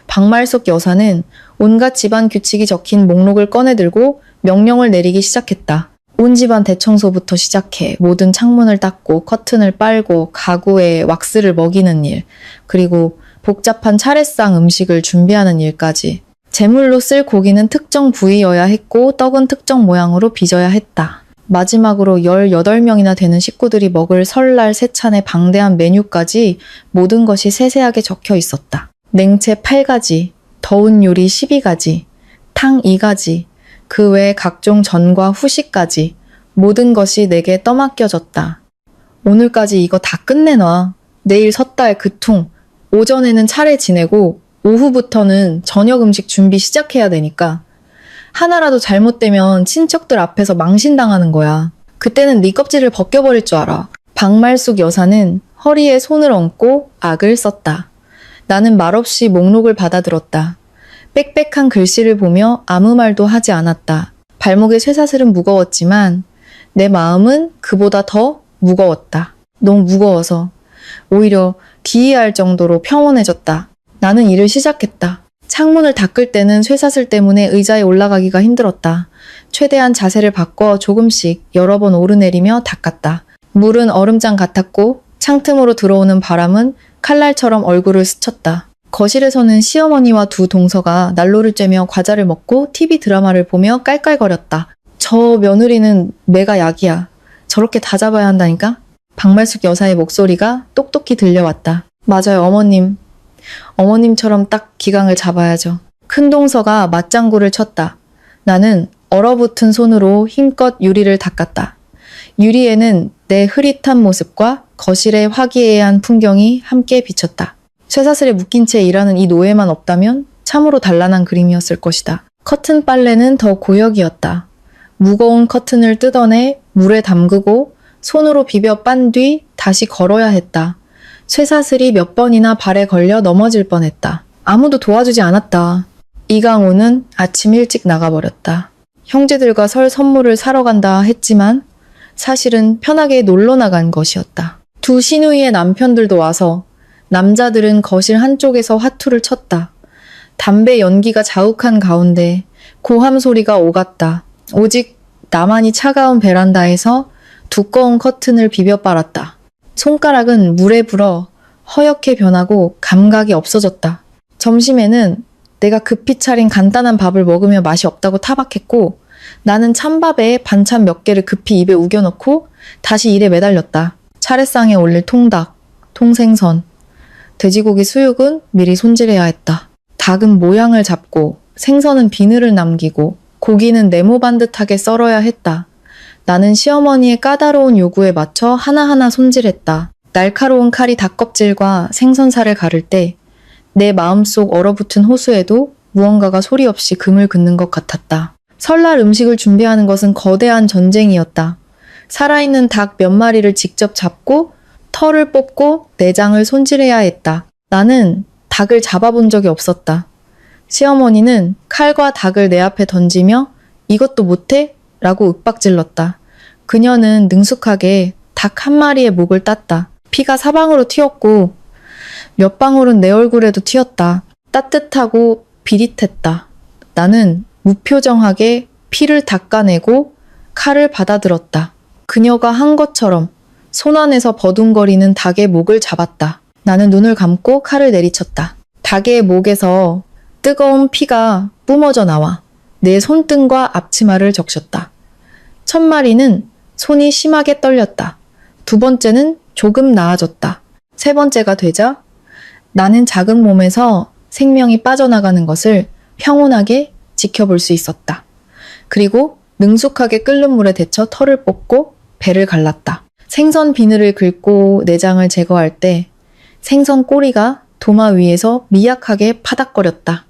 박말숙 여사는 온갖 집안 규칙이 적힌 목록을 꺼내들고 명령을 내리기 시작했다. 온 집안 대청소부터 시작해 모든 창문을 닦고 커튼을 빨고 가구에 왁스를 먹이는 일, 그리고 복잡한 차례상 음식을 준비하는 일까지. 제물로 쓸 고기는 특정 부위여야 했고 떡은 특정 모양으로 빚어야 했다. 마지막으로 18명이나 되는 식구들이 먹을 설날 세찬의 방대한 메뉴까지 모든 것이 세세하게 적혀 있었다. 냉채 8가지, 더운 요리 12가지, 탕 2가지, 그 외 각종 전과 후식까지 모든 것이 내게 떠맡겨졌다. 오늘까지 이거 다 끝내놔. 내일 섣달 그퉁. 오전에는 차례 지내고 오후부터는 저녁 음식 준비 시작해야 되니까. 하나라도 잘못되면 친척들 앞에서 망신당하는 거야. 그때는 네 껍질을 벗겨버릴 줄 알아. 박말숙 여사는 허리에 손을 얹고 악을 썼다. 나는 말없이 목록을 받아들었다. 빽빽한 글씨를 보며 아무 말도 하지 않았다. 발목의 쇠사슬은 무거웠지만 내 마음은 그보다 더 무거웠다. 너무 무거워서 오히려 기이할 정도로 평온해졌다. 나는 일을 시작했다. 창문을 닦을 때는 쇠사슬 때문에 의자에 올라가기가 힘들었다. 최대한 자세를 바꿔 조금씩 여러 번 오르내리며 닦았다. 물은 얼음장 같았고 창틈으로 들어오는 바람은 칼날처럼 얼굴을 스쳤다. 거실에서는 시어머니와 두 동서가 난로를 쬐며 과자를 먹고 TV 드라마를 보며 깔깔거렸다. 저 며느리는 내가 약이야. 저렇게 다 잡아야 한다니까? 박말숙 여사의 목소리가 똑똑히 들려왔다. 맞아요, 어머님. 어머님처럼 딱 기강을 잡아야죠. 큰 동서가 맞장구를 쳤다. 나는 얼어붙은 손으로 힘껏 유리를 닦았다. 유리에는 내 흐릿한 모습과 거실의 화기애애한 풍경이 함께 비쳤다. 쇠사슬에 묶인 채 일하는 이 노예만 없다면 참으로 단란한 그림이었을 것이다. 커튼 빨래는 더 고역이었다. 무거운 커튼을 뜯어내 물에 담그고 손으로 비벼 빤 뒤 다시 걸어야 했다. 쇠사슬이 몇 번이나 발에 걸려 넘어질 뻔했다. 아무도 도와주지 않았다. 이강호는 아침 일찍 나가버렸다. 형제들과 설 선물을 사러 간다 했지만 사실은 편하게 놀러 나간 것이었다. 두 시누이의 남편들도 와서 남자들은 거실 한쪽에서 화투를 쳤다. 담배 연기가 자욱한 가운데 고함 소리가 오갔다. 오직 나만이 차가운 베란다에서 두꺼운 커튼을 비벼 빨았다. 손가락은 물에 불어 허옇게 변하고 감각이 없어졌다. 점심에는 내가 급히 차린 간단한 밥을 먹으며 맛이 없다고 타박했고 나는 찬밥에 반찬 몇 개를 급히 입에 우겨넣고 다시 일에 매달렸다. 차례상에 올릴 통닭, 통생선, 돼지고기 수육은 미리 손질해야 했다. 닭은 모양을 잡고 생선은 비늘을 남기고 고기는 네모 반듯하게 썰어야 했다. 나는 시어머니의 까다로운 요구에 맞춰 하나하나 손질했다. 날카로운 칼이 닭껍질과 생선살을 가를 때 내 마음속 얼어붙은 호수에도 무언가가 소리 없이 금을 긋는 것 같았다. 설날 음식을 준비하는 것은 거대한 전쟁이었다. 살아있는 닭 몇 마리를 직접 잡고 털을 뽑고 내장을 손질해야 했다. 나는 닭을 잡아본 적이 없었다. 시어머니는 칼과 닭을 내 앞에 던지며 이것도 못해? 라고 윽박질렀다. 그녀는 능숙하게 닭 한 마리의 목을 땄다. 피가 사방으로 튀었고 몇 방울은 내 얼굴에도 튀었다. 따뜻하고 비릿했다. 나는 무표정하게 피를 닦아내고 칼을 받아들었다. 그녀가 한 것처럼 손 안에서 버둥거리는 닭의 목을 잡았다. 나는 눈을 감고 칼을 내리쳤다. 닭의 목에서 뜨거운 피가 뿜어져 나와 내 손등과 앞치마를 적셨다. 첫 마리는 손이 심하게 떨렸다. 두 번째는 조금 나아졌다. 세 번째가 되자 나는 작은 몸에서 생명이 빠져나가는 것을 평온하게 지켜볼 수 있었다. 그리고 능숙하게 끓는 물에 데쳐 털을 뽑고 배를 갈랐다. 생선 비늘을 긁고 내장을 제거할 때 생선 꼬리가 도마 위에서 미약하게 파닥거렸다.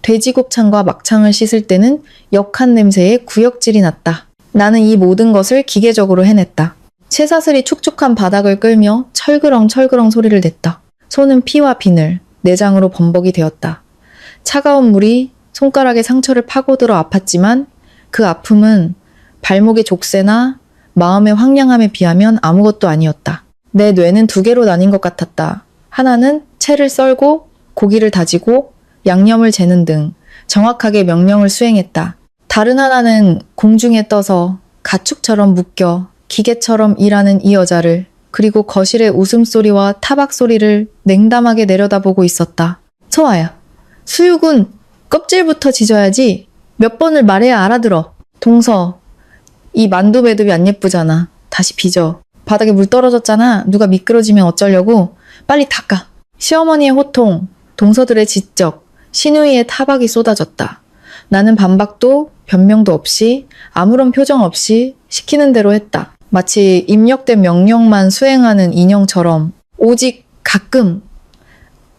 돼지곱창과 막창을 씻을 때는 역한 냄새에 구역질이 났다. 나는 이 모든 것을 기계적으로 해냈다. 쇠사슬이 축축한 바닥을 끌며 철그렁 소리를 냈다. 손은 피와 비늘, 내장으로 범벅이 되었다. 차가운 물이 손가락에 상처를 파고들어 아팠지만 그 아픔은 발목의 족쇄나 마음의 황량함에 비하면 아무것도 아니었다. 내 뇌는 두 개로 나뉜 것 같았다. 하나는 채를 썰고 고기를 다지고 양념을 재는 등 정확하게 명령을 수행했다. 다른 하나는 공중에 떠서 가축처럼 묶여 기계처럼 일하는 이 여자를 그리고 거실의 웃음소리와 타박소리를 냉담하게 내려다보고 있었다. 소아야, 수육은 껍질부터 지져야지 몇 번을 말해야 알아들어. 동서, 이 만두 배듭이 안 예쁘잖아. 다시 빚어. 바닥에 물 떨어졌잖아. 누가 미끄러지면 어쩌려고. 빨리 닦아. 시어머니의 호통, 동서들의 지적, 시누이의 타박이 쏟아졌다. 나는 반박도 변명도 없이 아무런 표정 없이 시키는 대로 했다. 마치 입력된 명령만 수행하는 인형처럼. 오직 가끔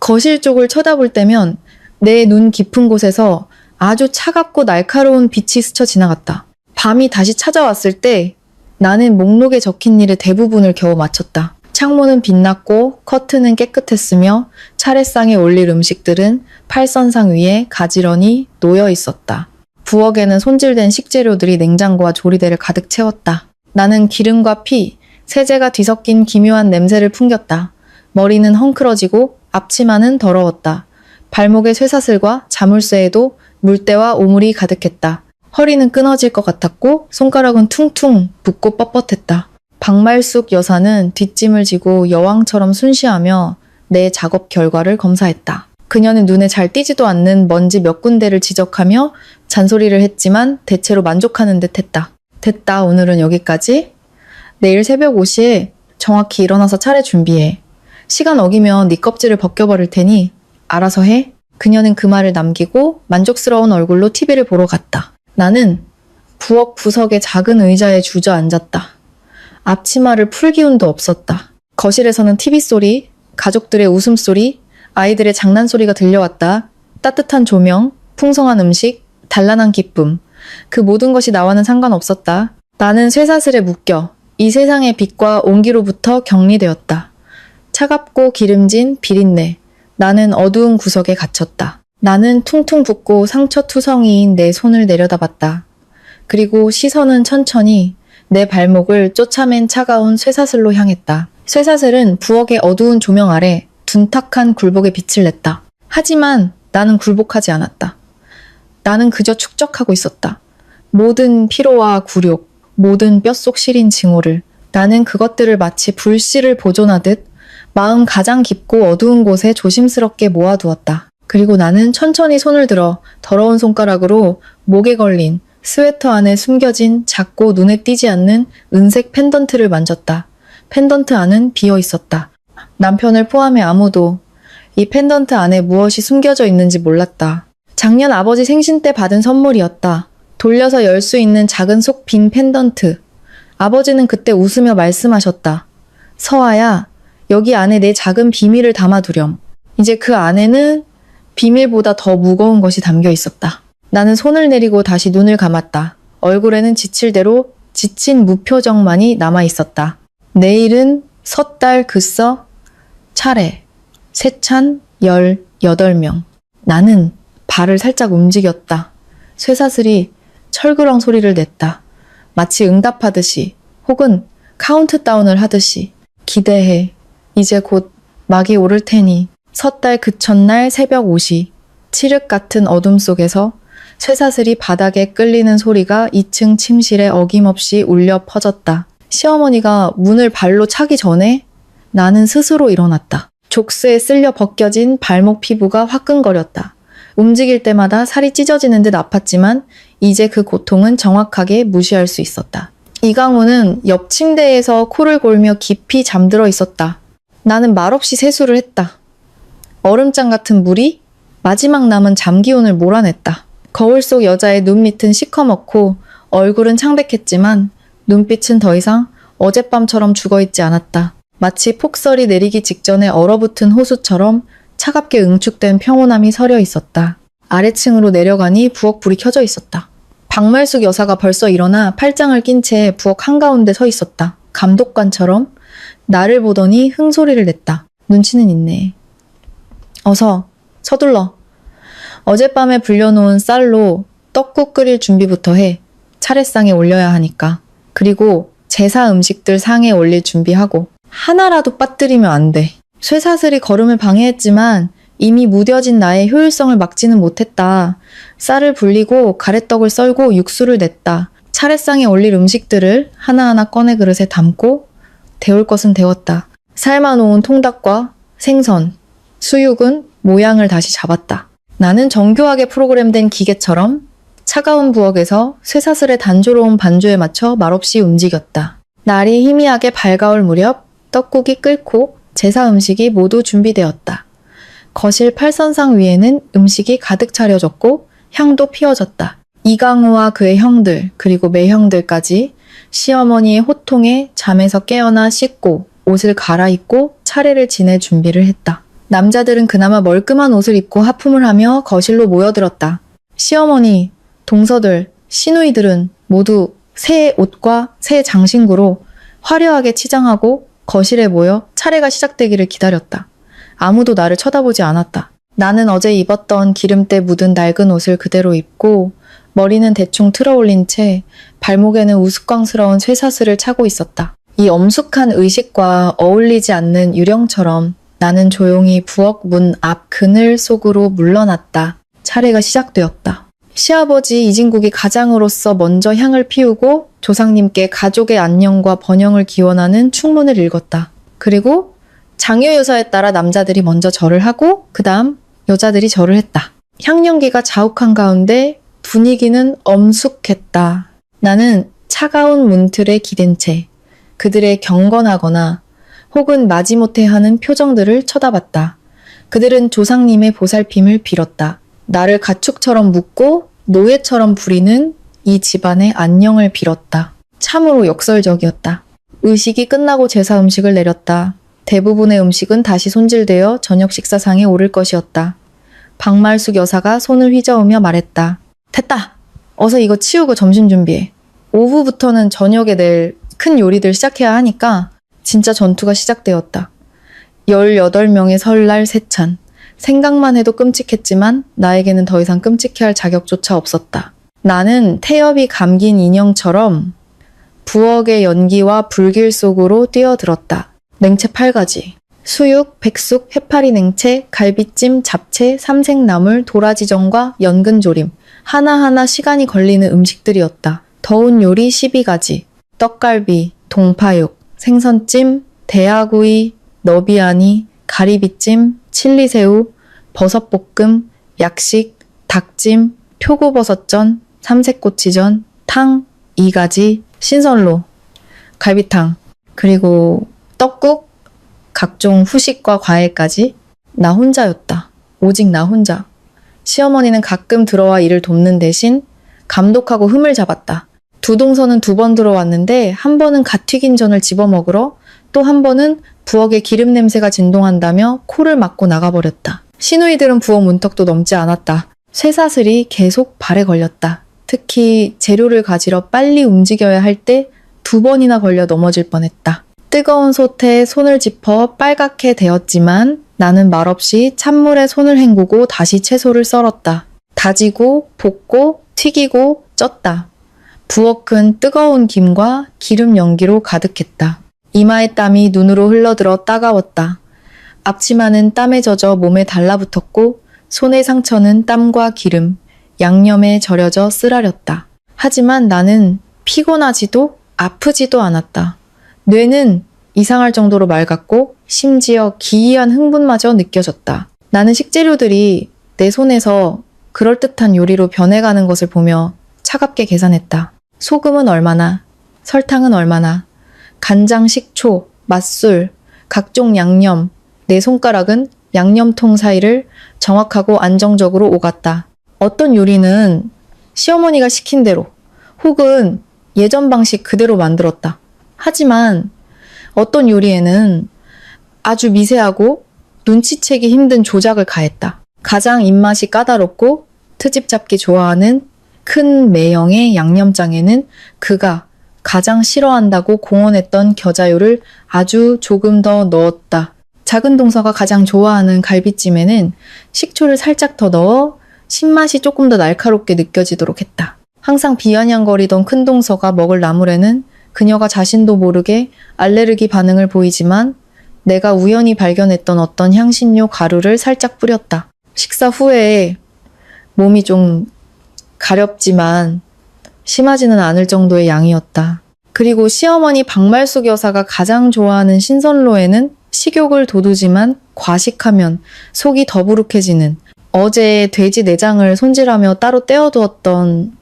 거실 쪽을 쳐다볼 때면 내 눈 깊은 곳에서 아주 차갑고 날카로운 빛이 스쳐 지나갔다. 밤이 다시 찾아왔을 때 나는 목록에 적힌 일의 대부분을 겨우 마쳤다. 창문은 빛났고 커튼은 깨끗했으며 차례상에 올릴 음식들은 팔선상 위에 가지런히 놓여 있었다. 부엌에는 손질된 식재료들이 냉장고와 조리대를 가득 채웠다. 나는 기름과 피, 세제가 뒤섞인 기묘한 냄새를 풍겼다. 머리는 헝클어지고 앞치마는 더러웠다. 발목의 쇠사슬과 자물쇠에도 물때와 오물이 가득했다. 허리는 끊어질 것 같았고 손가락은 퉁퉁 붓고 뻣뻣했다. 박말숙 여사는 뒷짐을 지고 여왕처럼 순시하며 내 작업 결과를 검사했다. 그녀는 눈에 잘 띄지도 않는 먼지 몇 군데를 지적하며 잔소리를 했지만 대체로 만족하는 듯 했다. 됐다. 오늘은 여기까지. 내일 새벽 5시에 정확히 일어나서 차례 준비해. 시간 어기면 네 껍질을 벗겨버릴 테니 알아서 해. 그녀는 그 말을 남기고 만족스러운 얼굴로 TV를 보러 갔다. 나는 부엌 구석의 작은 의자에 주저앉았다. 앞치마를 풀 기운도 없었다. 거실에서는 TV 소리, 가족들의 웃음소리, 아이들의 장난소리가 들려왔다. 따뜻한 조명, 풍성한 음식, 단란한 기쁨. 그 모든 것이 나와는 상관없었다. 나는 쇠사슬에 묶여 이 세상의 빛과 온기로부터 격리되었다. 차갑고 기름진 비린내. 나는 어두운 구석에 갇혔다. 나는 퉁퉁 붓고 상처투성이인 내 손을 내려다봤다. 그리고 시선은 천천히 내 발목을 쫓아맨 차가운 쇠사슬로 향했다. 쇠사슬은 부엌의 어두운 조명 아래 둔탁한 굴복의 빛을 냈다. 하지만 나는 굴복하지 않았다. 나는 그저 축적하고 있었다. 모든 피로와 굴욕, 모든 뼛속 시린 징후를. 나는 그것들을 마치 불씨를 보존하듯 마음 가장 깊고 어두운 곳에 조심스럽게 모아두었다. 그리고 나는 천천히 손을 들어 더러운 손가락으로 목에 걸린 스웨터 안에 숨겨진 작고 눈에 띄지 않는 은색 펜던트를 만졌다. 펜던트 안은 비어 있었다. 남편을 포함해 아무도 이 펜던트 안에 무엇이 숨겨져 있는지 몰랐다. 작년 아버지 생신 때 받은 선물이었다. 돌려서 열 수 있는 작은 속 빈 펜던트. 아버지는 그때 웃으며 말씀하셨다. 서아야, 여기 안에 내 작은 비밀을 담아두렴. 이제 그 안에는 비밀보다 더 무거운 것이 담겨 있었다. 나는 손을 내리고 다시 눈을 감았다. 얼굴에는 지칠 대로 지친 무표정만이 남아있었다. 내일은 섣달 글써 차례 세찬 18명. 나는 발을 살짝 움직였다. 쇠사슬이 철그렁 소리를 냈다. 마치 응답하듯이 혹은 카운트다운을 하듯이. 기대해. 이제 곧 막이 오를 테니. 섣달 그 첫날 새벽 5시. 칠흑 같은 어둠 속에서 쇠사슬이 바닥에 끌리는 소리가 2층 침실에 어김없이 울려 퍼졌다. 시어머니가 문을 발로 차기 전에 나는 스스로 일어났다. 족쇄에 쓸려 벗겨진 발목 피부가 화끈거렸다. 움직일 때마다 살이 찢어지는 듯 아팠지만 이제 그 고통은 정확하게 무시할 수 있었다. 이강우는 옆 침대에서 코를 골며 깊이 잠들어 있었다. 나는 말없이 세수를 했다. 얼음장 같은 물이 마지막 남은 잠기운을 몰아냈다. 거울 속 여자의 눈 밑은 시커멓고 얼굴은 창백했지만 눈빛은 더 이상 어젯밤처럼 죽어있지 않았다. 마치 폭설이 내리기 직전에 얼어붙은 호수처럼 차갑게 응축된 평온함이 서려 있었다. 아래층으로 내려가니 부엌 불이 켜져 있었다. 박말숙 여사가 벌써 일어나 팔짱을 낀 채 부엌 한가운데 서 있었다. 감독관처럼 나를 보더니 흥소리를 냈다. 눈치는 있네. 어서 서둘러. 어젯밤에 불려놓은 쌀로 떡국 끓일 준비부터 해. 차례상에 올려야 하니까. 그리고 제사 음식들 상에 올릴 준비하고. 하나라도 빠뜨리면 안 돼. 쇠사슬이 걸음을 방해했지만 이미 무뎌진 나의 효율성을 막지는 못했다. 쌀을 불리고 가래떡을 썰고 육수를 냈다. 차례상에 올릴 음식들을 하나하나 꺼내 그릇에 담고 데울 것은 데웠다. 삶아놓은 통닭과 생선, 수육은 모양을 다시 잡았다. 나는 정교하게 프로그램된 기계처럼 차가운 부엌에서 쇠사슬의 단조로운 반주에 맞춰 말없이 움직였다. 날이 희미하게 밝아올 무렵 떡국이 끓고 제사 음식이 모두 준비되었다. 거실 팔선상 위에는 음식이 가득 차려졌고 향도 피어졌다. 이강우와 그의 형들 그리고 매형들까지 시어머니의 호통에 잠에서 깨어나 씻고 옷을 갈아입고 차례를 지낼 준비를 했다. 남자들은 그나마 멀끔한 옷을 입고 하품을 하며 거실로 모여들었다. 시어머니, 동서들, 시누이들은 모두 새 옷과 새 장신구로 화려하게 치장하고 거실에 모여 차례가 시작되기를 기다렸다. 아무도 나를 쳐다보지 않았다. 나는 어제 입었던 기름때 묻은 낡은 옷을 그대로 입고 머리는 대충 틀어올린 채 발목에는 우스꽝스러운 쇠사슬을 차고 있었다. 이 엄숙한 의식과 어울리지 않는 유령처럼 나는 조용히 부엌 문 앞 그늘 속으로 물러났다. 차례가 시작되었다. 시아버지 이진국이 가장으로서 먼저 향을 피우고 조상님께 가족의 안녕과 번영을 기원하는 충문을 읽었다. 그리고 장유 유서에 따라 남자들이 먼저 절을 하고 그 다음 여자들이 절을 했다. 향연기가 자욱한 가운데 분위기는 엄숙했다. 나는 차가운 문틀에 기댄 채 그들의 경건하거나 혹은 마지못해 하는 표정들을 쳐다봤다. 그들은 조상님의 보살핌을 빌었다. 나를 가축처럼 묶고 노예처럼 부리는 이 집안의 안녕을 빌었다. 참으로 역설적이었다. 의식이 끝나고 제사 음식을 내렸다. 대부분의 음식은 다시 손질되어 저녁 식사상에 오를 것이었다. 박말숙 여사가 손을 휘저으며 말했다. 됐다! 어서 이거 치우고 점심 준비해. 오후부터는 저녁에 낼 큰 요리들 시작해야 하니까 진짜 전투가 시작되었다. 18명의 설날 세찬. 생각만 해도 끔찍했지만 나에게는 더 이상 끔찍해할 자격조차 없었다. 나는 태엽이 감긴 인형처럼 부엌의 연기와 불길 속으로 뛰어들었다. 냉채 8가지. 수육, 백숙, 해파리 냉채, 갈비찜, 잡채, 삼색나물, 도라지전과 연근조림. 하나하나 시간이 걸리는 음식들이었다. 더운 요리 12가지. 떡갈비, 동파육, 생선찜, 대하구이, 너비아니, 가리비찜, 칠리새우, 버섯볶음, 약식, 닭찜, 표고버섯전, 삼색꼬치전, 탕, 2가지, 신선로, 갈비탕, 그리고 떡국, 각종 후식과 과일까지. 나 혼자였다. 오직 나 혼자. 시어머니는 가끔 들어와 일을 돕는 대신 감독하고 흠을 잡았다. 두 동서는 2번 들어왔는데 한 번은 갓 튀긴 전을 집어먹으러, 또 한 번은 부엌에 기름 냄새가 진동한다며 코를 막고 나가버렸다. 시누이들은 부엌 문턱도 넘지 않았다. 쇠사슬이 계속 발에 걸렸다. 특히 재료를 가지러 빨리 움직여야 할 때 2번이나 걸려 넘어질 뻔했다. 뜨거운 솥에 손을 짚어 빨갛게 되었지만 나는 말없이 찬물에 손을 헹구고 다시 채소를 썰었다. 다지고 볶고 튀기고 쪘다. 부엌은 뜨거운 김과 기름 연기로 가득했다. 이마의 땀이 눈으로 흘러들어 따가웠다. 앞치마는 땀에 젖어 몸에 달라붙었고 손의 상처는 땀과 기름, 양념에 절여져 쓰라렸다. 하지만 나는 피곤하지도 아프지도 않았다. 뇌는 이상할 정도로 맑았고 심지어 기이한 흥분마저 느껴졌다. 나는 식재료들이 내 손에서 그럴듯한 요리로 변해가는 것을 보며 차갑게 계산했다. 소금은 얼마나, 설탕은 얼마나, 간장, 식초, 맛술, 각종 양념, 내 손가락은 양념통 사이를 정확하고 안정적으로 오갔다. 어떤 요리는 시어머니가 시킨 대로 혹은 예전 방식 그대로 만들었다. 하지만 어떤 요리에는 아주 미세하고 눈치채기 힘든 조작을 가했다. 가장 입맛이 까다롭고 트집 잡기 좋아하는 큰 매형의 양념장에는 그가 가장 싫어한다고 공언했던 겨자요를 아주 조금 더 넣었다. 작은 동서가 가장 좋아하는 갈비찜에는 식초를 살짝 더 넣어 신맛이 조금 더 날카롭게 느껴지도록 했다. 항상 비아냥거리던 큰 동서가 먹을 나물에는 그녀가 자신도 모르게 알레르기 반응을 보이지만 내가 우연히 발견했던 어떤 향신료 가루를 살짝 뿌렸다. 식사 후에 몸이 좀 가렵지만 심하지는 않을 정도의 양이었다. 그리고 시어머니 박말숙 여사가 가장 좋아하는 신선로에는 식욕을 돋우지만 과식하면 속이 더부룩해지는, 어제 돼지 내장을 손질하며 따로 떼어두었던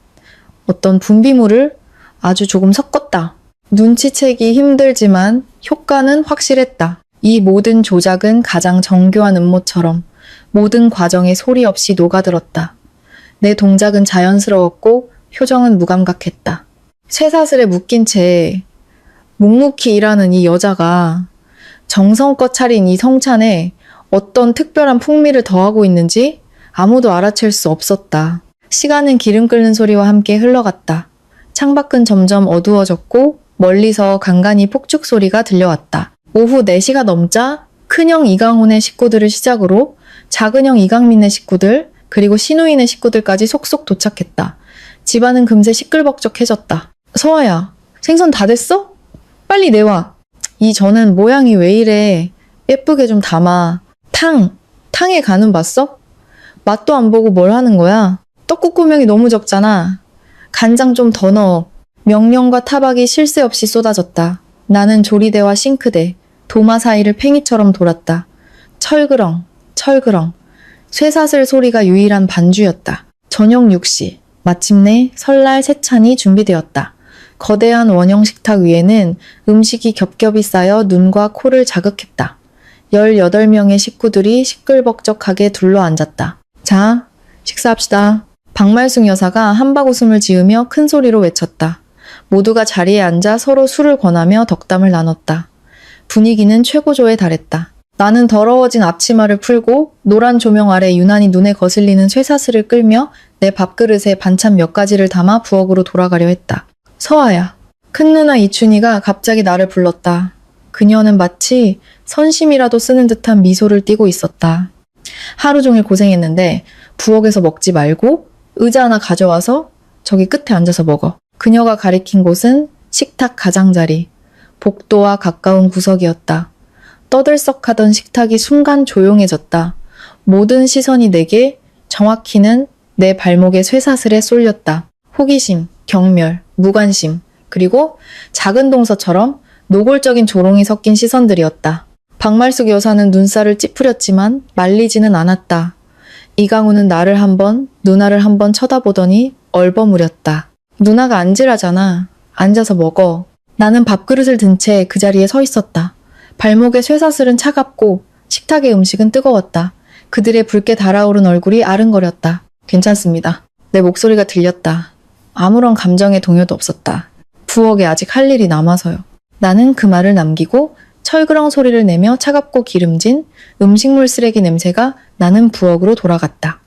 어떤 분비물을 아주 조금 섞었다. 눈치채기 힘들지만 효과는 확실했다. 이 모든 조작은 가장 정교한 음모처럼 모든 과정에 소리 없이 녹아들었다. 내 동작은 자연스러웠고 표정은 무감각했다. 쇠사슬에 묶인 채 묵묵히 일하는 이 여자가 정성껏 차린 이 성찬에 어떤 특별한 풍미를 더하고 있는지 아무도 알아챌 수 없었다. 시간은 기름 끓는 소리와 함께 흘러갔다. 창밖은 점점 어두워졌고 멀리서 간간히 폭죽 소리가 들려왔다. 오후 4시가 넘자 큰형 이강훈의 식구들을 시작으로 작은형 이강민의 식구들, 그리고 시누이네 식구들까지 속속 도착했다. 집안은 금세 시끌벅적해졌다. 서아야, 생선 다 됐어? 빨리 내와. 이 전은 모양이 왜 이래? 예쁘게 좀 담아. 탕에 간은 봤어? 맛도 안 보고 뭘 하는 거야? 떡국 고명이 너무 적잖아. 간장 좀 더 넣어. 명령과 타박이 쉴 새 없이 쏟아졌다. 나는 조리대와 싱크대, 도마 사이를 팽이처럼 돌았다. 철그렁. 쇠사슬 소리가 유일한 반주였다. 저녁 6시. 마침내 설날 세찬이 준비되었다. 거대한 원형 식탁 위에는 음식이 겹겹이 쌓여 눈과 코를 자극했다. 18명의 식구들이 시끌벅적하게 둘러앉았다. 자, 식사합시다. 박말숙 여사가 한박 웃음을 지으며 큰 소리로 외쳤다. 모두가 자리에 앉아 서로 술을 권하며 덕담을 나눴다. 분위기는 최고조에 달했다. 나는 더러워진 앞치마를 풀고 노란 조명 아래 유난히 눈에 거슬리는 쇠사슬을 끌며 내 밥그릇에 반찬 몇 가지를 담아 부엌으로 돌아가려 했다. 서아야. 큰 누나 이춘희가 갑자기 나를 불렀다. 그녀는 마치 선심이라도 쓰는 듯한 미소를 띠고 있었다. 하루 종일 고생했는데 부엌에서 먹지 말고 의자 하나 가져와서 저기 끝에 앉아서 먹어. 그녀가 가리킨 곳은 식탁 가장자리, 복도와 가까운 구석이었다. 떠들썩하던 식탁이 순간 조용해졌다. 모든 시선이 내게, 정확히는 내 발목의 쇠사슬에 쏠렸다. 호기심, 경멸, 무관심, 그리고 작은 동서처럼 노골적인 조롱이 섞인 시선들이었다. 박말숙 여사는 눈살을 찌푸렸지만 말리지는 않았다. 이강우는 나를 한번, 누나를 한번 쳐다보더니 얼버무렸다. 누나가 앉으라잖아. 앉아서 먹어. 나는 밥그릇을 든 채 그 자리에 서 있었다. 발목의 쇠사슬은 차갑고 식탁의 음식은 뜨거웠다. 그들의 붉게 달아오른 얼굴이 아른거렸다. 괜찮습니다. 내 목소리가 들렸다. 아무런 감정의 동요도 없었다. 부엌에 아직 할 일이 남아서요. 나는 그 말을 남기고 철그렁 소리를 내며 차갑고 기름진 음식물 쓰레기 냄새가 나는 부엌으로 돌아갔다.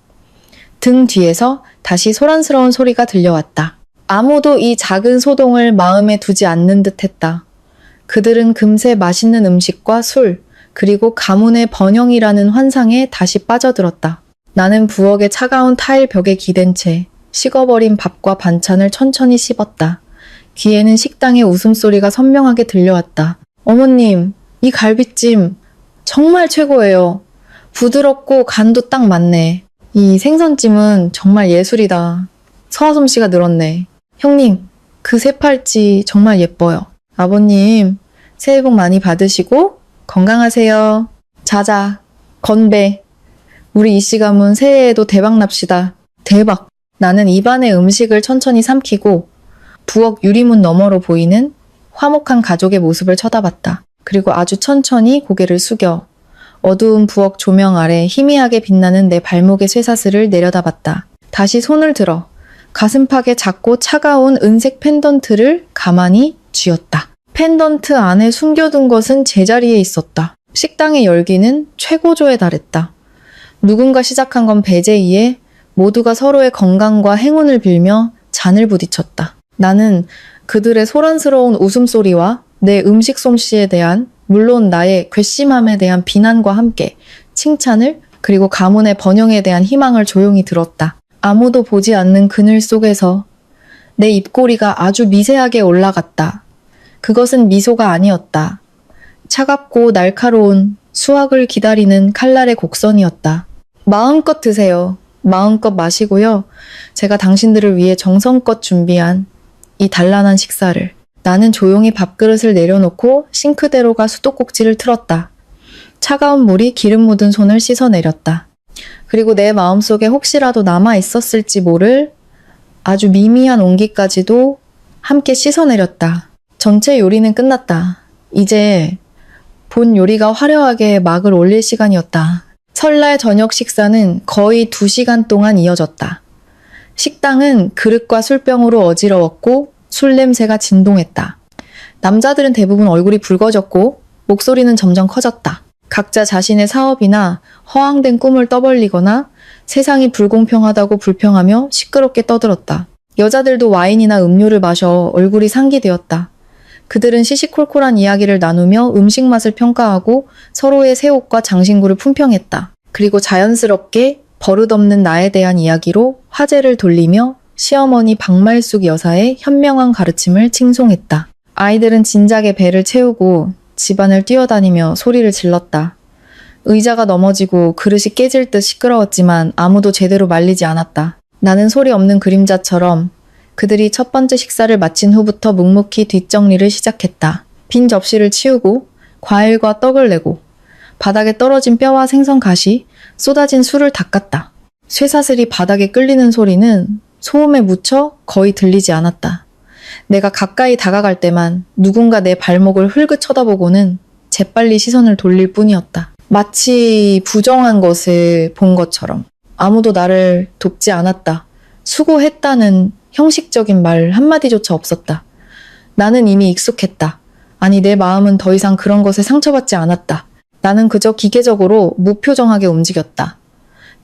등 뒤에서 다시 소란스러운 소리가 들려왔다. 아무도 이 작은 소동을 마음에 두지 않는 듯 했다. 그들은 금세 맛있는 음식과 술, 그리고 가문의 번영이라는 환상에 다시 빠져들었다. 나는 부엌의 차가운 타일 벽에 기댄 채 식어버린 밥과 반찬을 천천히 씹었다. 귀에는 식당의 웃음소리가 선명하게 들려왔다. 어머님, 이 갈비찜 정말 최고예요. 부드럽고 간도 딱 맞네. 이 생선찜은 정말 예술이다. 서아솜씨가 늘었네. 형님, 그 새팔찌 정말 예뻐요. 아버님, 새해 복 많이 받으시고 건강하세요. 자자, 건배. 우리 이씨 가문 새해에도 대박 납시다. 대박. 나는 입안의 음식을 천천히 삼키고 부엌 유리문 너머로 보이는 화목한 가족의 모습을 쳐다봤다. 그리고 아주 천천히 고개를 숙여 어두운 부엌 조명 아래 희미하게 빛나는 내 발목의 쇠사슬을 내려다봤다. 다시 손을 들어 가슴팍에 작고 차가운 은색 펜던트를 가만히 쥐었다. 펜던트 안에 숨겨둔 것은 제자리에 있었다. 식당의 열기는 최고조에 달했다. 누군가 시작한 건 배제이에 모두가 서로의 건강과 행운을 빌며 잔을 부딪혔다. 나는 그들의 소란스러운 웃음소리와 내 음식 솜씨에 대한, 물론 나의 괘씸함에 대한 비난과 함께 칭찬을, 그리고 가문의 번영에 대한 희망을 조용히 들었다. 아무도 보지 않는 그늘 속에서 내 입꼬리가 아주 미세하게 올라갔다. 그것은 미소가 아니었다. 차갑고 날카로운 수확을 기다리는 칼날의 곡선이었다. 마음껏 드세요. 마음껏 마시고요. 제가 당신들을 위해 정성껏 준비한 이 단란한 식사를. 나는 조용히 밥그릇을 내려놓고 싱크대로가 수도꼭지를 틀었다. 차가운 물이 기름 묻은 손을 씻어내렸다. 그리고 내 마음속에 혹시라도 남아 있었을지 모를 아주 미미한 온기까지도 함께 씻어내렸다. 전체 요리는 끝났다. 이제 본 요리가 화려하게 막을 올릴 시간이었다. 설날 저녁 식사는 거의 2시간 동안 이어졌다. 식당은 그릇과 술병으로 어지러웠고 술 냄새가 진동했다. 남자들은 대부분 얼굴이 붉어졌고 목소리는 점점 커졌다. 각자 자신의 사업이나 허황된 꿈을 떠벌리거나 세상이 불공평하다고 불평하며 시끄럽게 떠들었다. 여자들도 와인이나 음료를 마셔 얼굴이 상기되었다. 그들은 시시콜콜한 이야기를 나누며 음식 맛을 평가하고 서로의 새 옷과 장신구를 품평했다. 그리고 자연스럽게 버릇없는 나에 대한 이야기로 화제를 돌리며 시어머니 박말숙 여사의 현명한 가르침을 칭송했다. 아이들은 진작에 배를 채우고 집안을 뛰어다니며 소리를 질렀다. 의자가 넘어지고 그릇이 깨질 듯 시끄러웠지만 아무도 제대로 말리지 않았다. 나는 소리 없는 그림자처럼 그들이 첫 번째 식사를 마친 후부터 묵묵히 뒷정리를 시작했다. 빈 접시를 치우고 과일과 떡을 내고 바닥에 떨어진 뼈와 생선 가시, 쏟아진 술을 닦았다. 쇠사슬이 바닥에 끌리는 소리는 소음에 묻혀 거의 들리지 않았다. 내가 가까이 다가갈 때만 누군가 내 발목을 흘긋 쳐다보고는 재빨리 시선을 돌릴 뿐이었다. 마치 부정한 것을 본 것처럼. 아무도 나를 돕지 않았다. 수고했다는 형식적인 말 한마디조차 없었다. 나는 이미 익숙했다. 아니, 내 마음은 더 이상 그런 것에 상처받지 않았다. 나는 그저 기계적으로 무표정하게 움직였다.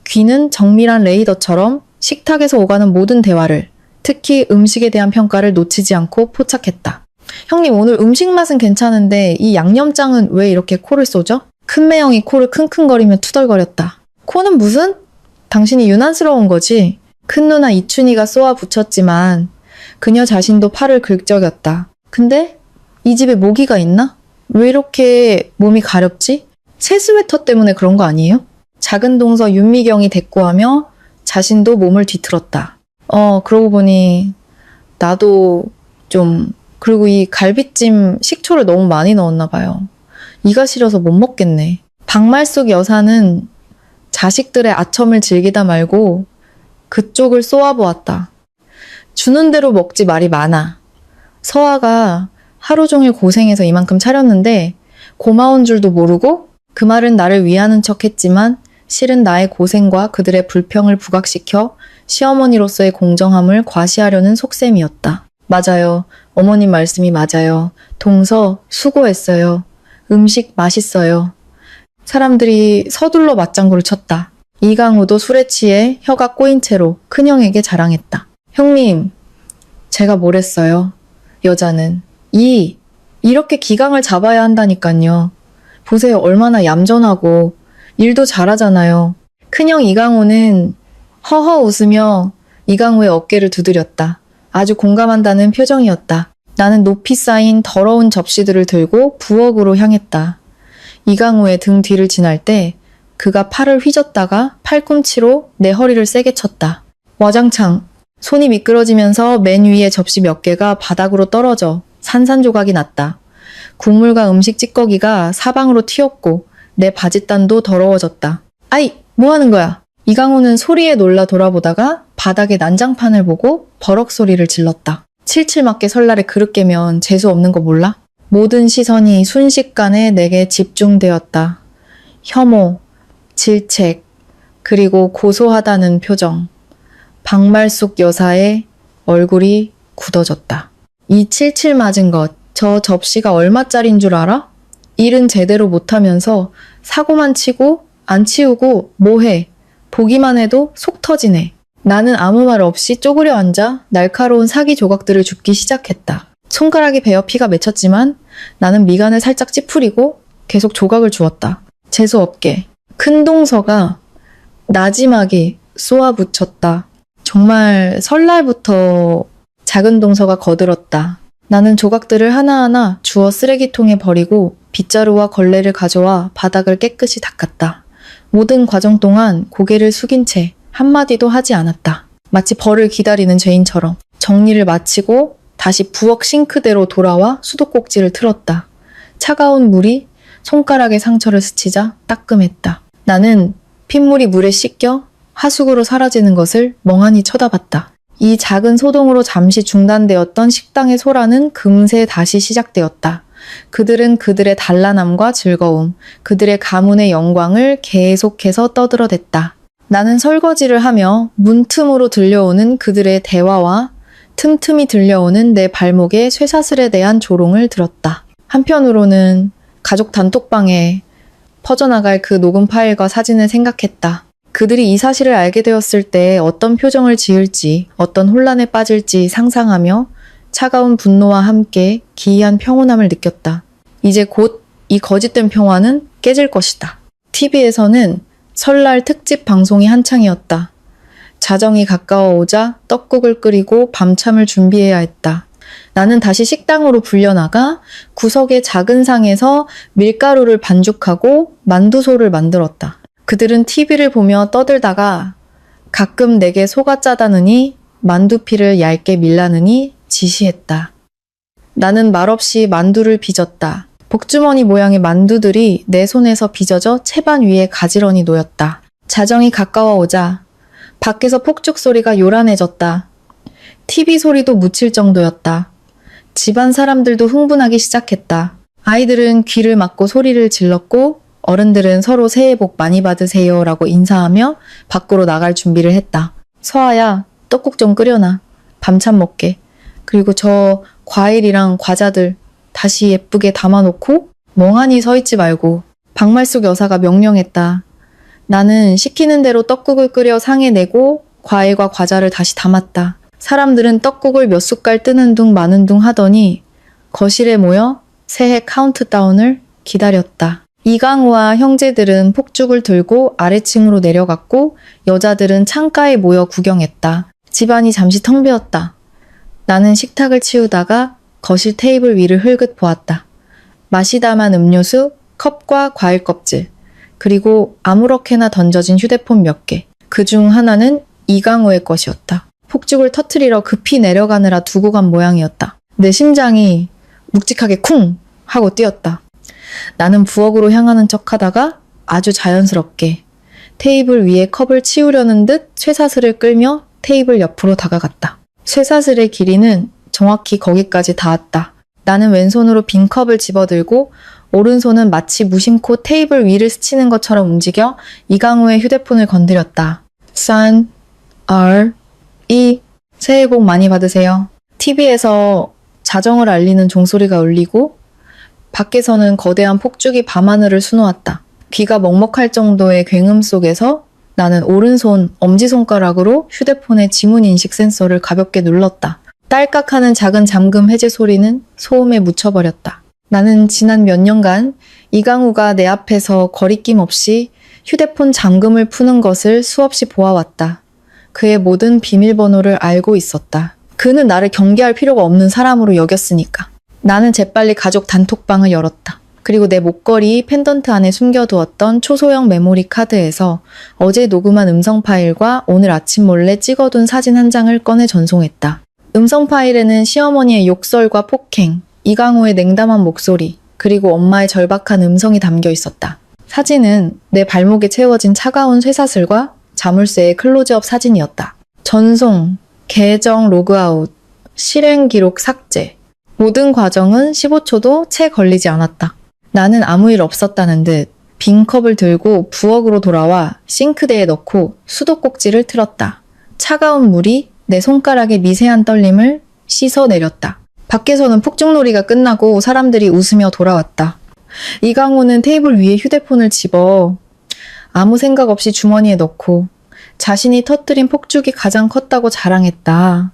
귀는 정밀한 레이더처럼 식탁에서 오가는 모든 대화를, 특히 음식에 대한 평가를 놓치지 않고 포착했다. 형님, 오늘 음식 맛은 괜찮은데 이 양념장은 왜 이렇게 코를 쏘죠? 큰매형이 코를 킁킁거리며 투덜거렸다. 코는 무슨? 당신이 유난스러운 거지? 큰 누나 이춘희가 쏘아 붙였지만 그녀 자신도 팔을 긁적였다. 근데 이 집에 모기가 있나? 왜 이렇게 몸이 가렵지? 새 스웨터 때문에 그런 거 아니에요? 작은 동서 윤미경이 대꾸하며 자신도 몸을 뒤틀었다. 그러고 보니 나도 좀... 그리고 이 갈비찜 식초를 너무 많이 넣었나 봐요. 이가 시려서 못 먹겠네. 박말숙 여사는 자식들의 아첨을 즐기다 말고 그쪽을 쏘아보았다. 주는 대로 먹지 말이 많아. 서아가 하루 종일 고생해서 이만큼 차렸는데 고마운 줄도 모르고 그 말은 나를 위하는 척 했지만 실은 나의 고생과 그들의 불평을 부각시켜 시어머니로서의 공정함을 과시하려는 속셈이었다. 맞아요. 어머님 말씀이 맞아요. 동서 수고했어요. 음식 맛있어요. 사람들이 서둘러 맞장구를 쳤다. 이강우도 술에 취해 혀가 꼬인 채로 큰형에게 자랑했다. 형님, 제가 뭘 했어요? 여자는. 이렇게 기강을 잡아야 한다니깐요. 보세요, 얼마나 얌전하고 일도 잘하잖아요. 큰형 이강우는 허허 웃으며 이강우의 어깨를 두드렸다. 아주 공감한다는 표정이었다. 나는 높이 쌓인 더러운 접시들을 들고 부엌으로 향했다. 이강우의 등 뒤를 지날 때 그가 팔을 휘젓다가 팔꿈치로 내 허리를 세게 쳤다. 와장창. 손이 미끄러지면서 맨 위에 접시 몇 개가 바닥으로 떨어져 산산조각이 났다. 국물과 음식 찌꺼기가 사방으로 튀었고 내 바짓단도 더러워졌다. 아이, 뭐 하는 거야? 이강우는 소리에 놀라 돌아보다가 바닥에 난장판을 보고 버럭 소리를 질렀다. 칠칠 맞게 설날에 그릇 깨면 재수 없는 거 몰라? 모든 시선이 순식간에 내게 집중되었다. 혐오, 질책, 그리고 고소하다는 표정. 박말숙 여사의 얼굴이 굳어졌다. 이 칠칠 맞은 것, 저 접시가 얼마짜린 줄 알아? 일은 제대로 못하면서 사고만 치고 안 치우고 뭐해? 보기만 해도 속 터지네. 나는 아무 말 없이 쪼그려 앉아 날카로운 사기 조각들을 줍기 시작했다. 손가락이 베어 피가 맺혔지만 나는 미간을 살짝 찌푸리고 계속 조각을 주었다. 재수없게. 큰 동서가 나지막이 쏘아붙였다. 정말 설날부터 작은 동서가 거들었다. 나는 조각들을 하나하나 주워 쓰레기통에 버리고 빗자루와 걸레를 가져와 바닥을 깨끗이 닦았다. 모든 과정 동안 고개를 숙인 채 한마디도 하지 않았다. 마치 벌을 기다리는 죄인처럼. 정리를 마치고 다시 부엌 싱크대로 돌아와 수도꼭지를 틀었다. 차가운 물이 손가락의 상처를 스치자 따끔했다. 나는 핏물이 물에 씻겨 하수구로 사라지는 것을 멍하니 쳐다봤다. 이 작은 소동으로 잠시 중단되었던 식당의 소란은 금세 다시 시작되었다. 그들은 그들의 단란함과 즐거움, 그들의 가문의 영광을 계속해서 떠들어댔다. 나는 설거지를 하며 문틈으로 들려오는 그들의 대화와 틈틈이 들려오는 내 발목의 쇠사슬에 대한 조롱을 들었다. 한편으로는 가족 단톡방에 퍼져나갈 그 녹음 파일과 사진을 생각했다. 그들이 이 사실을 알게 되었을 때 어떤 표정을 지을지, 어떤 혼란에 빠질지 상상하며 차가운 분노와 함께 기이한 평온함을 느꼈다. 이제 곧 이 거짓된 평화는 깨질 것이다. TV에서는 설날 특집 방송이 한창이었다. 자정이 가까워오자 떡국을 끓이고 밤참을 준비해야 했다. 나는 다시 식당으로 불려나가 구석의 작은 상에서 밀가루를 반죽하고 만두소를 만들었다. 그들은 TV를 보며 떠들다가 가끔 내게 소가 짜다느니 만두피를 얇게 밀라느니 지시했다. 나는 말없이 만두를 빚었다. 복주머니 모양의 만두들이 내 손에서 빚어져 채반 위에 가지런히 놓였다. 자정이 가까워오자 밖에서 폭죽 소리가 요란해졌다. TV 소리도 묻힐 정도였다. 집안 사람들도 흥분하기 시작했다. 아이들은 귀를 막고 소리를 질렀고 어른들은 서로 새해 복 많이 받으세요 라고 인사하며 밖으로 나갈 준비를 했다. 서아야, 떡국 좀 끓여놔. 밤참 먹게. 그리고 저 과일이랑 과자들 다시 예쁘게 담아놓고 멍하니 서 있지 말고. 박말숙 여사가 명령했다. 나는 시키는 대로 떡국을 끓여 상에 내고 과일과 과자를 다시 담았다. 사람들은 떡국을 몇 숟갈 뜨는 둥 마는 둥 하더니 거실에 모여 새해 카운트다운을 기다렸다. 이강우와 형제들은 폭죽을 들고 아래층으로 내려갔고 여자들은 창가에 모여 구경했다. 집안이 잠시 텅 비었다. 나는 식탁을 치우다가 거실 테이블 위를 흘긋 보았다. 마시다만 음료수, 컵과 과일 껍질, 그리고 아무렇게나 던져진 휴대폰 몇 개. 그중 하나는 이강우의 것이었다. 폭죽을 터트리러 급히 내려가느라 두고 간 모양이었다. 내 심장이 묵직하게 쿵 하고 뛰었다. 나는 부엌으로 향하는 척하다가 아주 자연스럽게 테이블 위에 컵을 치우려는 듯 쇠사슬을 끌며 테이블 옆으로 다가갔다. 쇠사슬의 길이는 정확히 거기까지 닿았다. 나는 왼손으로 빈 컵을 집어들고 오른손은 마치 무심코 테이블 위를 스치는 것처럼 움직여 이강우의 휴대폰을 건드렸다. 산, 새해 복 많이 받으세요. TV에서 자정을 알리는 종소리가 울리고 밖에서는 거대한 폭죽이 밤하늘을 수놓았다. 귀가 먹먹할 정도의 굉음 속에서 나는 오른손 엄지손가락으로 휴대폰의 지문인식 센서를 가볍게 눌렀다. 딸깍하는 작은 잠금 해제 소리는 소음에 묻혀버렸다. 나는 지난 몇 년간 이강우가 내 앞에서 거리낌 없이 휴대폰 잠금을 푸는 것을 수없이 보아왔다. 그의 모든 비밀번호를 알고 있었다. 그는 나를 경계할 필요가 없는 사람으로 여겼으니까. 나는 재빨리 가족 단톡방을 열었다. 그리고 내 목걸이 펜던트 안에 숨겨두었던 초소형 메모리 카드에서 어제 녹음한 음성 파일과 오늘 아침 몰래 찍어둔 사진 한 장을 꺼내 전송했다. 음성 파일에는 시어머니의 욕설과 폭행, 이강우의 냉담한 목소리, 그리고 엄마의 절박한 음성이 담겨 있었다. 사진은 내 발목에 채워진 차가운 쇠사슬과 자물쇠의 클로즈업 사진이었다. 전송, 계정 로그아웃, 실행 기록 삭제. 모든 과정은 15초도 채 걸리지 않았다. 나는 아무 일 없었다는 듯 빈 컵을 들고 부엌으로 돌아와 싱크대에 넣고 수도꼭지를 틀었다. 차가운 물이 내 손가락의 미세한 떨림을 씻어내렸다. 밖에서는 폭죽놀이가 끝나고 사람들이 웃으며 돌아왔다. 이강우는 테이블 위에 휴대폰을 집어 아무 생각 없이 주머니에 넣고 자신이 터뜨린 폭죽이 가장 컸다고 자랑했다.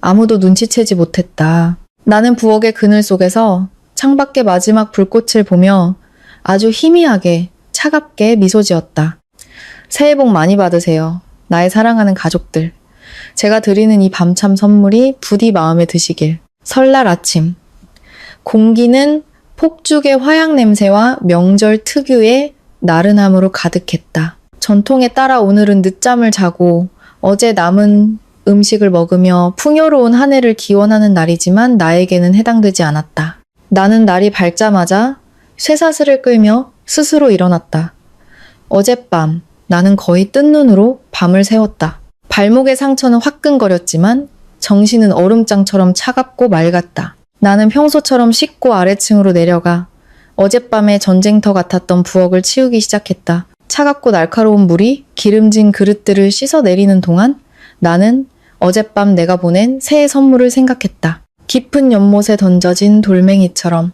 아무도 눈치채지 못했다. 나는 부엌의 그늘 속에서 창밖의 마지막 불꽃을 보며 아주 희미하게 차갑게 미소 지었다. 새해 복 많이 받으세요. 나의 사랑하는 가족들. 제가 드리는 이 밤참 선물이 부디 마음에 드시길. 설날 아침. 공기는 폭죽의 화약 냄새와 명절 특유의 나른함으로 가득했다. 전통에 따라 오늘은 늦잠을 자고 어제 남은 음식을 먹으며 풍요로운 한 해를 기원하는 날이지만 나에게는 해당되지 않았다. 나는 날이 밝자마자 쇠사슬을 끌며 스스로 일어났다. 어젯밤 나는 거의 뜬 눈으로 밤을 새웠다. 발목의 상처는 화끈거렸지만 정신은 얼음장처럼 차갑고 맑았다. 나는 평소처럼 씻고 아래층으로 내려가 어젯밤의 전쟁터 같았던 부엌을 치우기 시작했다. 차갑고 날카로운 물이 기름진 그릇들을 씻어내리는 동안 나는 어젯밤 내가 보낸 새해 선물을 생각했다. 깊은 연못에 던져진 돌멩이처럼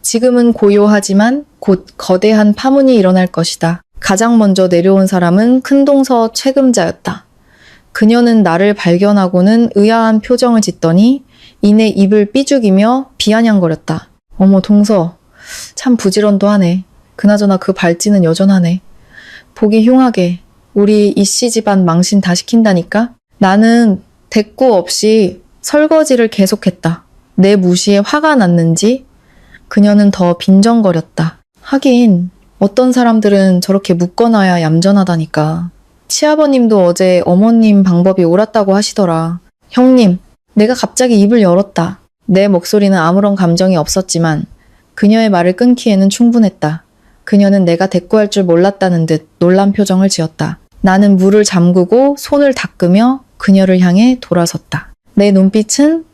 지금은 고요하지만 곧 거대한 파문이 일어날 것이다. 가장 먼저 내려온 사람은 큰동서 최금자였다. 그녀는 나를 발견하고는 의아한 표정을 짓더니 이내 입을 삐죽이며 비아냥거렸다. 어머 동서, 참 부지런도 하네. 그나저나 그 발찌는 여전하네. 보기 흉하게 우리 이씨 집안 망신 다 시킨다니까? 나는 대꾸 없이 설거지를 계속했다. 내 무시에 화가 났는지 그녀는 더 빈정거렸다. 하긴 어떤 사람들은 저렇게 묶어놔야 얌전하다니까. 치아버님도 어제 어머님 방법이 옳았다고 하시더라. 형님, 내가 갑자기 입을 열었다. 내 목소리는 아무런 감정이 없었지만 그녀의 말을 끊기에는 충분했다. 그녀는 내가 대꾸할 줄 몰랐다는 듯 놀란 표정을 지었다. 나는 물을 잠그고 손을 닦으며 그녀를 향해 돌아섰다. 내 눈빛은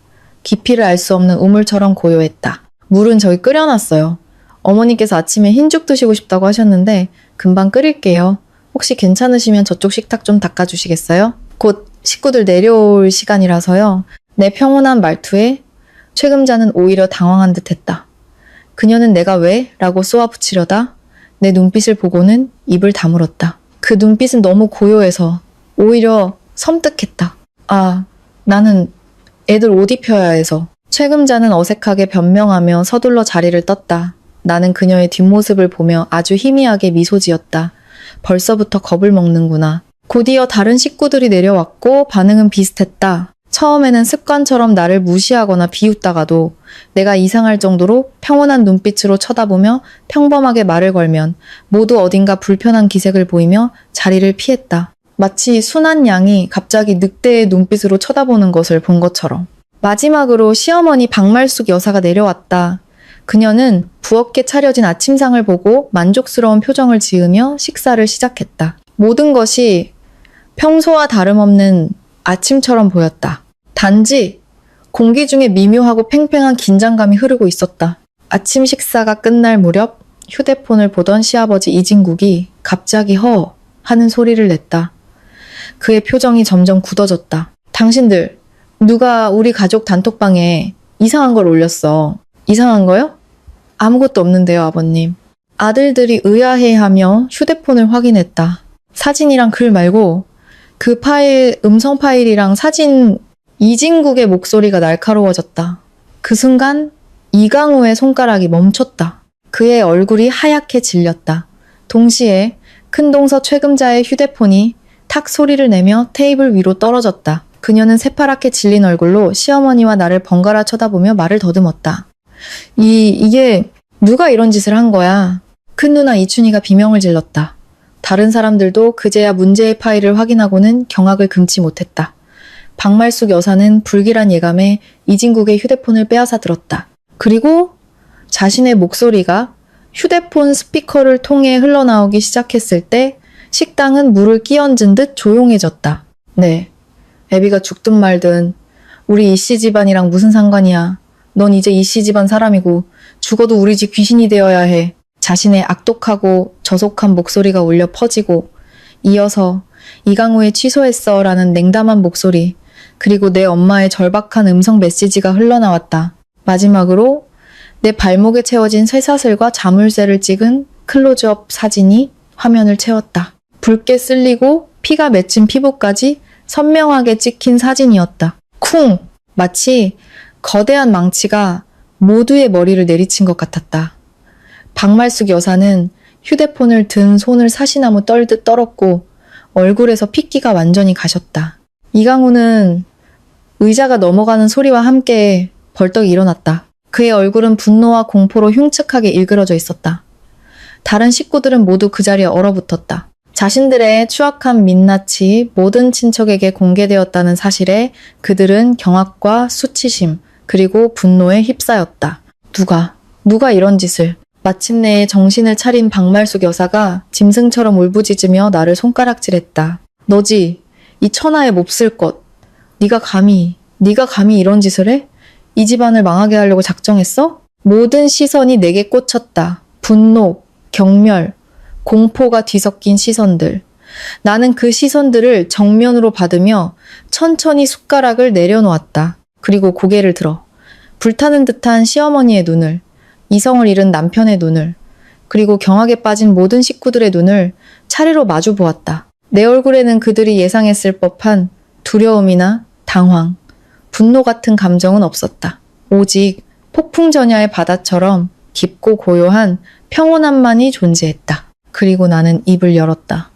깊이를 알 수 없는 우물처럼 고요했다. 물은 저기 끓여놨어요. 어머니께서 아침에 흰죽 드시고 싶다고 하셨는데 금방 끓일게요. 혹시 괜찮으시면 저쪽 식탁 좀 닦아주시겠어요? 곧 식구들 내려올 시간이라서요. 내 평온한 말투에 최금자는 오히려 당황한 듯했다. 그녀는 내가 왜? 라고 쏘아붙이려다 내 눈빛을 보고는 입을 다물었다. 그 눈빛은 너무 고요해서 오히려 섬뜩했다. 아, 나는 애들 옷 입혀야 해서. 최금자는 어색하게 변명하며 서둘러 자리를 떴다. 나는 그녀의 뒷모습을 보며 아주 희미하게 미소 지었다. 벌써부터 겁을 먹는구나. 곧이어 다른 식구들이 내려왔고 반응은 비슷했다. 처음에는 습관처럼 나를 무시하거나 비웃다가도 내가 이상할 정도로 평온한 눈빛으로 쳐다보며 평범하게 말을 걸면 모두 어딘가 불편한 기색을 보이며 자리를 피했다. 마치 순한 양이 갑자기 늑대의 눈빛으로 쳐다보는 것을 본 것처럼. 마지막으로 시어머니 박말숙 여사가 내려왔다. 그녀는 부엌에 차려진 아침상을 보고 만족스러운 표정을 지으며 식사를 시작했다. 모든 것이 평소와 다름없는 아침처럼 보였다. 단지 공기 중에 미묘하고 팽팽한 긴장감이 흐르고 있었다. 아침 식사가 끝날 무렵 휴대폰을 보던 시아버지 이진국이 갑자기 허 하는 소리를 냈다. 그의 표정이 점점 굳어졌다. 당신들, 누가 우리 가족 단톡방에 이상한 걸 올렸어. 이상한 거요? 아무것도 없는데요, 아버님. 아들들이 의아해하며 휴대폰을 확인했다. 사진이랑 글 말고 그 파일, 음성 파일이랑 사진. 이진국의 목소리가 날카로워졌다. 그 순간 이강우의 손가락이 멈췄다. 그의 얼굴이 하얗게 질렸다. 동시에 큰동서 최금자의 휴대폰이 탁 소리를 내며 테이블 위로 떨어졌다. 그녀는 새파랗게 질린 얼굴로 시어머니와 나를 번갈아 쳐다보며 말을 더듬었다. 이게 누가 이런 짓을 한 거야? 큰 누나 이춘희가 비명을 질렀다. 다른 사람들도 그제야 문제의 파일을 확인하고는 경악을 금치 못했다. 박말숙 여사는 불길한 예감에 이진국의 휴대폰을 빼앗아 들었다. 그리고 자신의 목소리가 휴대폰 스피커를 통해 흘러나오기 시작했을 때 식당은 물을 끼얹은 듯 조용해졌다. 네, 애비가 죽든 말든 우리 이씨 집안이랑 무슨 상관이야. 넌 이제 이씨 집안 사람이고 죽어도 우리 집 귀신이 되어야 해. 자신의 악독하고 저속한 목소리가 울려 퍼지고 이어서 이강우의 취소했어 라는 냉담한 목소리, 그리고 내 엄마의 절박한 음성 메시지가 흘러나왔다. 마지막으로 내 발목에 채워진 쇠사슬과 자물쇠를 찍은 클로즈업 사진이 화면을 채웠다. 붉게 쓸리고 피가 맺힌 피부까지 선명하게 찍힌 사진이었다. 쿵! 마치 거대한 망치가 모두의 머리를 내리친 것 같았다. 박말숙 여사는 휴대폰을 든 손을 사시나무 떨듯 떨었고 얼굴에서 핏기가 완전히 가셨다. 이강우는 의자가 넘어가는 소리와 함께 벌떡 일어났다. 그의 얼굴은 분노와 공포로 흉측하게 일그러져 있었다. 다른 식구들은 모두 그 자리에 얼어붙었다. 자신들의 추악한 민낯이 모든 친척에게 공개되었다는 사실에 그들은 경악과 수치심, 그리고 분노에 휩싸였다. 누가 이런 짓을. 마침내 정신을 차린 박말숙 여사가 짐승처럼 울부짖으며 나를 손가락질했다. 너지, 이 천하의 몹쓸 것. 네가 감히 이런 짓을 해? 이 집안을 망하게 하려고 작정했어? 모든 시선이 내게 꽂혔다. 분노, 경멸, 공포가 뒤섞인 시선들. 나는 그 시선들을 정면으로 받으며 천천히 숟가락을 내려놓았다. 그리고 고개를 들어 불타는 듯한 시어머니의 눈을, 이성을 잃은 남편의 눈을, 그리고 경악에 빠진 모든 식구들의 눈을 차례로 마주 보았다. 내 얼굴에는 그들이 예상했을 법한 두려움이나 당황, 분노 같은 감정은 없었다. 오직 폭풍전야의 바다처럼 깊고 고요한 평온함만이 존재했다. 그리고 나는 입을 열었다.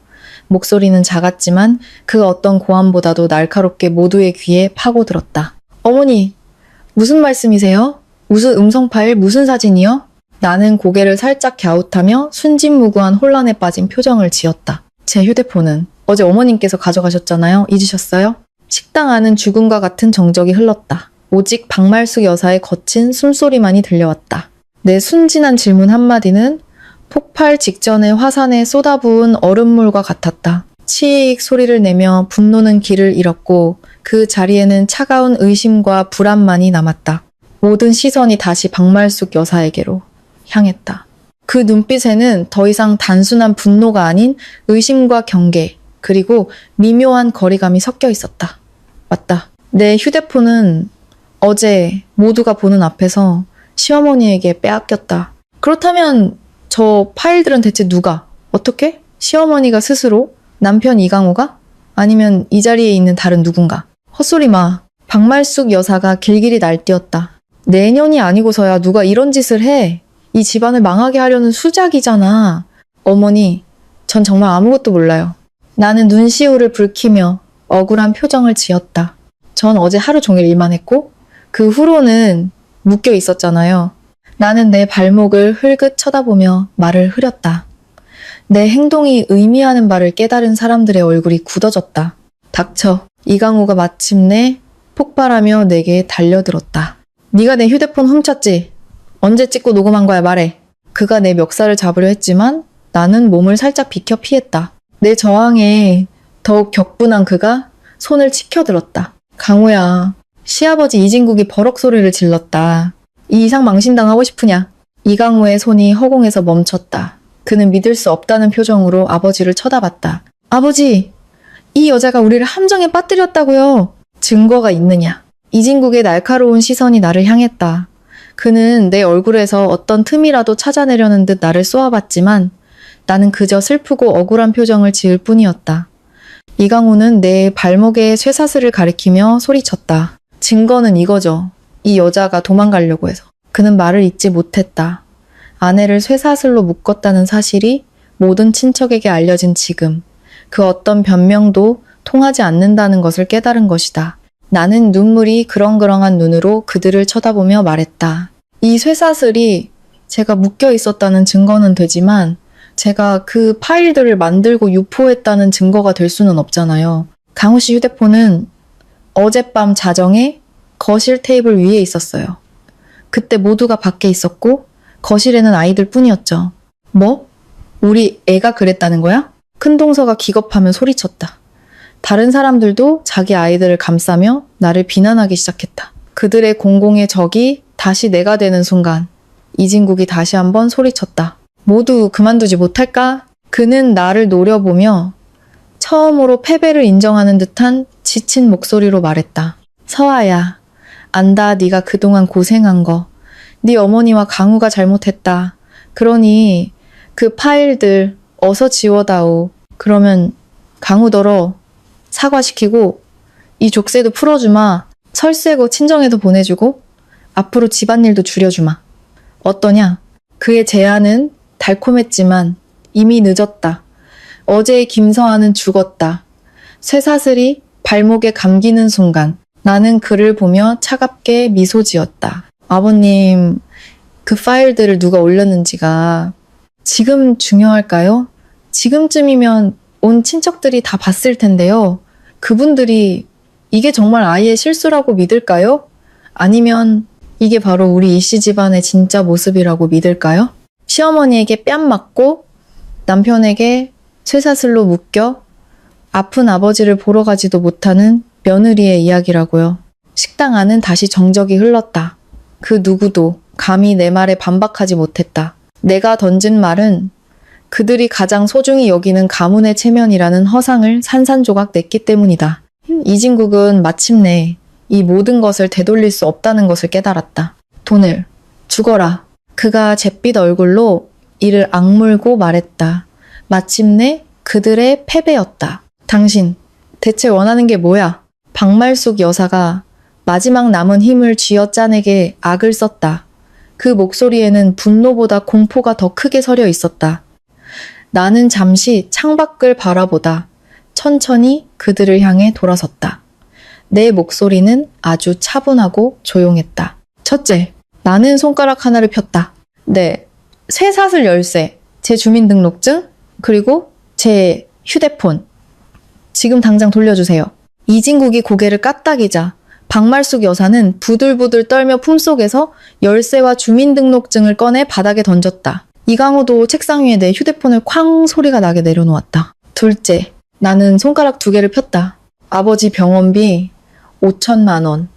목소리는 작았지만 그 어떤 고함보다도 날카롭게 모두의 귀에 파고들었다. 어머니, 무슨 말씀이세요? 무슨 음성 파일, 무슨 사진이요? 나는 고개를 살짝 갸웃하며 순진무구한 혼란에 빠진 표정을 지었다. 제 휴대폰은 어제 어머님께서 가져가셨잖아요. 잊으셨어요? 식당 안은 죽음과 같은 정적이 흘렀다. 오직 박말숙 여사의 거친 숨소리만이 들려왔다. 내 순진한 질문 한마디는 폭발 직전의 화산에 쏟아부은 얼음물과 같았다. 치익 소리를 내며 분노는 길을 잃었고 그 자리에는 차가운 의심과 불안만이 남았다. 모든 시선이 다시 박말숙 여사에게로 향했다. 그 눈빛에는 더 이상 단순한 분노가 아닌 의심과 경계, 그리고 미묘한 거리감이 섞여 있었다. 맞다. 내 휴대폰은 어제 모두가 보는 앞에서 시어머니에게 빼앗겼다. 그렇다면 저 파일들은 대체 누가? 어떻게? 시어머니가 스스로? 남편 이강호가? 아니면 이 자리에 있는 다른 누군가? 헛소리 마. 박말숙 여사가 길길이 날뛰었다. 내년이 아니고서야 누가 이런 짓을 해. 이 집안을 망하게 하려는 수작이잖아. 어머니, 전 정말 아무것도 몰라요. 나는 눈시울을 붉히며 억울한 표정을 지었다. 전 어제 하루 종일 일만 했고 그 후로는 묶여 있었잖아요. 나는 내 발목을 흘긋 쳐다보며 말을 흐렸다. 내 행동이 의미하는 바를 깨달은 사람들의 얼굴이 굳어졌다. 닥쳐. 이강호가 마침내 폭발하며 내게 달려들었다. 네가 내 휴대폰 훔쳤지? 언제 찍고 녹음한 거야 말해. 그가 내 멱살을 잡으려 했지만 나는 몸을 살짝 비켜 피했다. 내 저항에 더욱 격분한 그가 손을 치켜들었다. 강호야, 시아버지 이진국이 버럭 소리를 질렀다. 이 이상 망신당하고 싶으냐? 이강호의 손이 허공에서 멈췄다. 그는 믿을 수 없다는 표정으로 아버지를 쳐다봤다. 아버지, 이 여자가 우리를 함정에 빠뜨렸다고요. 증거가 있느냐? 이진국의 날카로운 시선이 나를 향했다. 그는 내 얼굴에서 어떤 틈이라도 찾아내려는 듯 나를 쏘아봤지만 나는 그저 슬프고 억울한 표정을 지을 뿐이었다. 이강호는 내 발목에 쇠사슬을 가리키며 소리쳤다. 증거는 이거죠. 이 여자가 도망가려고 해서. 그는 말을 잇지 못했다. 아내를 쇠사슬로 묶었다는 사실이 모든 친척에게 알려진 지금 그 어떤 변명도 통하지 않는다는 것을 깨달은 것이다. 나는 눈물이 그렁그렁한 눈으로 그들을 쳐다보며 말했다. 이 쇠사슬이 제가 묶여 있었다는 증거는 되지만 제가 그 파일들을 만들고 유포했다는 증거가 될 수는 없잖아요. 강호 씨 휴대폰은 어젯밤 자정에 거실 테이블 위에 있었어요. 그때 모두가 밖에 있었고 거실에는 아이들 뿐이었죠. 뭐? 우리 애가 그랬다는 거야? 큰동서가 기겁하며 소리쳤다. 다른 사람들도 자기 아이들을 감싸며 나를 비난하기 시작했다. 그들의 공공의 적이 다시 내가 되는 순간 이진국이 다시 한번 소리쳤다. 모두 그만두지 못할까? 그는 나를 노려보며 처음으로 패배를 인정하는 듯한 지친 목소리로 말했다. 서아야, 안다 네가 그동안 고생한 거. 네 어머니와 강우가 잘못했다. 그러니 그 파일들 어서 지워다오. 그러면 강우더러 사과시키고 이 족쇄도 풀어주마. 설세고 친정에도 보내주고 앞으로 집안일도 줄여주마. 어떠냐? 그의 제안은 달콤했지만 이미 늦었다. 어제의 김서아는 죽었다. 쇠사슬이 발목에 감기는 순간 나는 그를 보며 차갑게 미소 지었다. 아버님, 그 파일들을 누가 올렸는지가 지금 중요할까요? 지금쯤이면 온 친척들이 다 봤을 텐데요. 그분들이 이게 정말 아이의 실수라고 믿을까요? 아니면 이게 바로 우리 이씨 집안의 진짜 모습이라고 믿을까요? 시어머니에게 뺨 맞고 남편에게 쇠사슬로 묶여 아픈 아버지를 보러 가지도 못하는 며느리의 이야기라고요. 식당 안은 다시 정적이 흘렀다. 그 누구도 감히 내 말에 반박하지 못했다. 내가 던진 말은 그들이 가장 소중히 여기는 가문의 체면이라는 허상을 산산조각 냈기 때문이다. 이진국은 마침내 이 모든 것을 되돌릴 수 없다는 것을 깨달았다. 돈을 죽어라. 그가 잿빛 얼굴로 이를 악물고 말했다. 마침내 그들의 패배였다. 당신, 대체 원하는 게 뭐야? 박말숙 여사가 마지막 남은 힘을 쥐어짜내게 악을 썼다. 그 목소리에는 분노보다 공포가 더 크게 서려 있었다. 나는 잠시 창밖을 바라보다 천천히 그들을 향해 돌아섰다. 내 목소리는 아주 차분하고 조용했다. 첫째, 나는 손가락 하나를 폈다. 네, 쇠사슬 열쇠, 제 주민등록증, 그리고 제 휴대폰. 지금 당장 돌려주세요. 이진국이 고개를 까딱이자 박말숙 여사는 부들부들 떨며 품속에서 열쇠와 주민등록증을 꺼내 바닥에 던졌다. 이강호도 책상 위에 내 휴대폰을 쾅 소리가 나게 내려놓았다. 둘째, 나는 손가락 2개를 폈다. 아버지 병원비 5천만 원.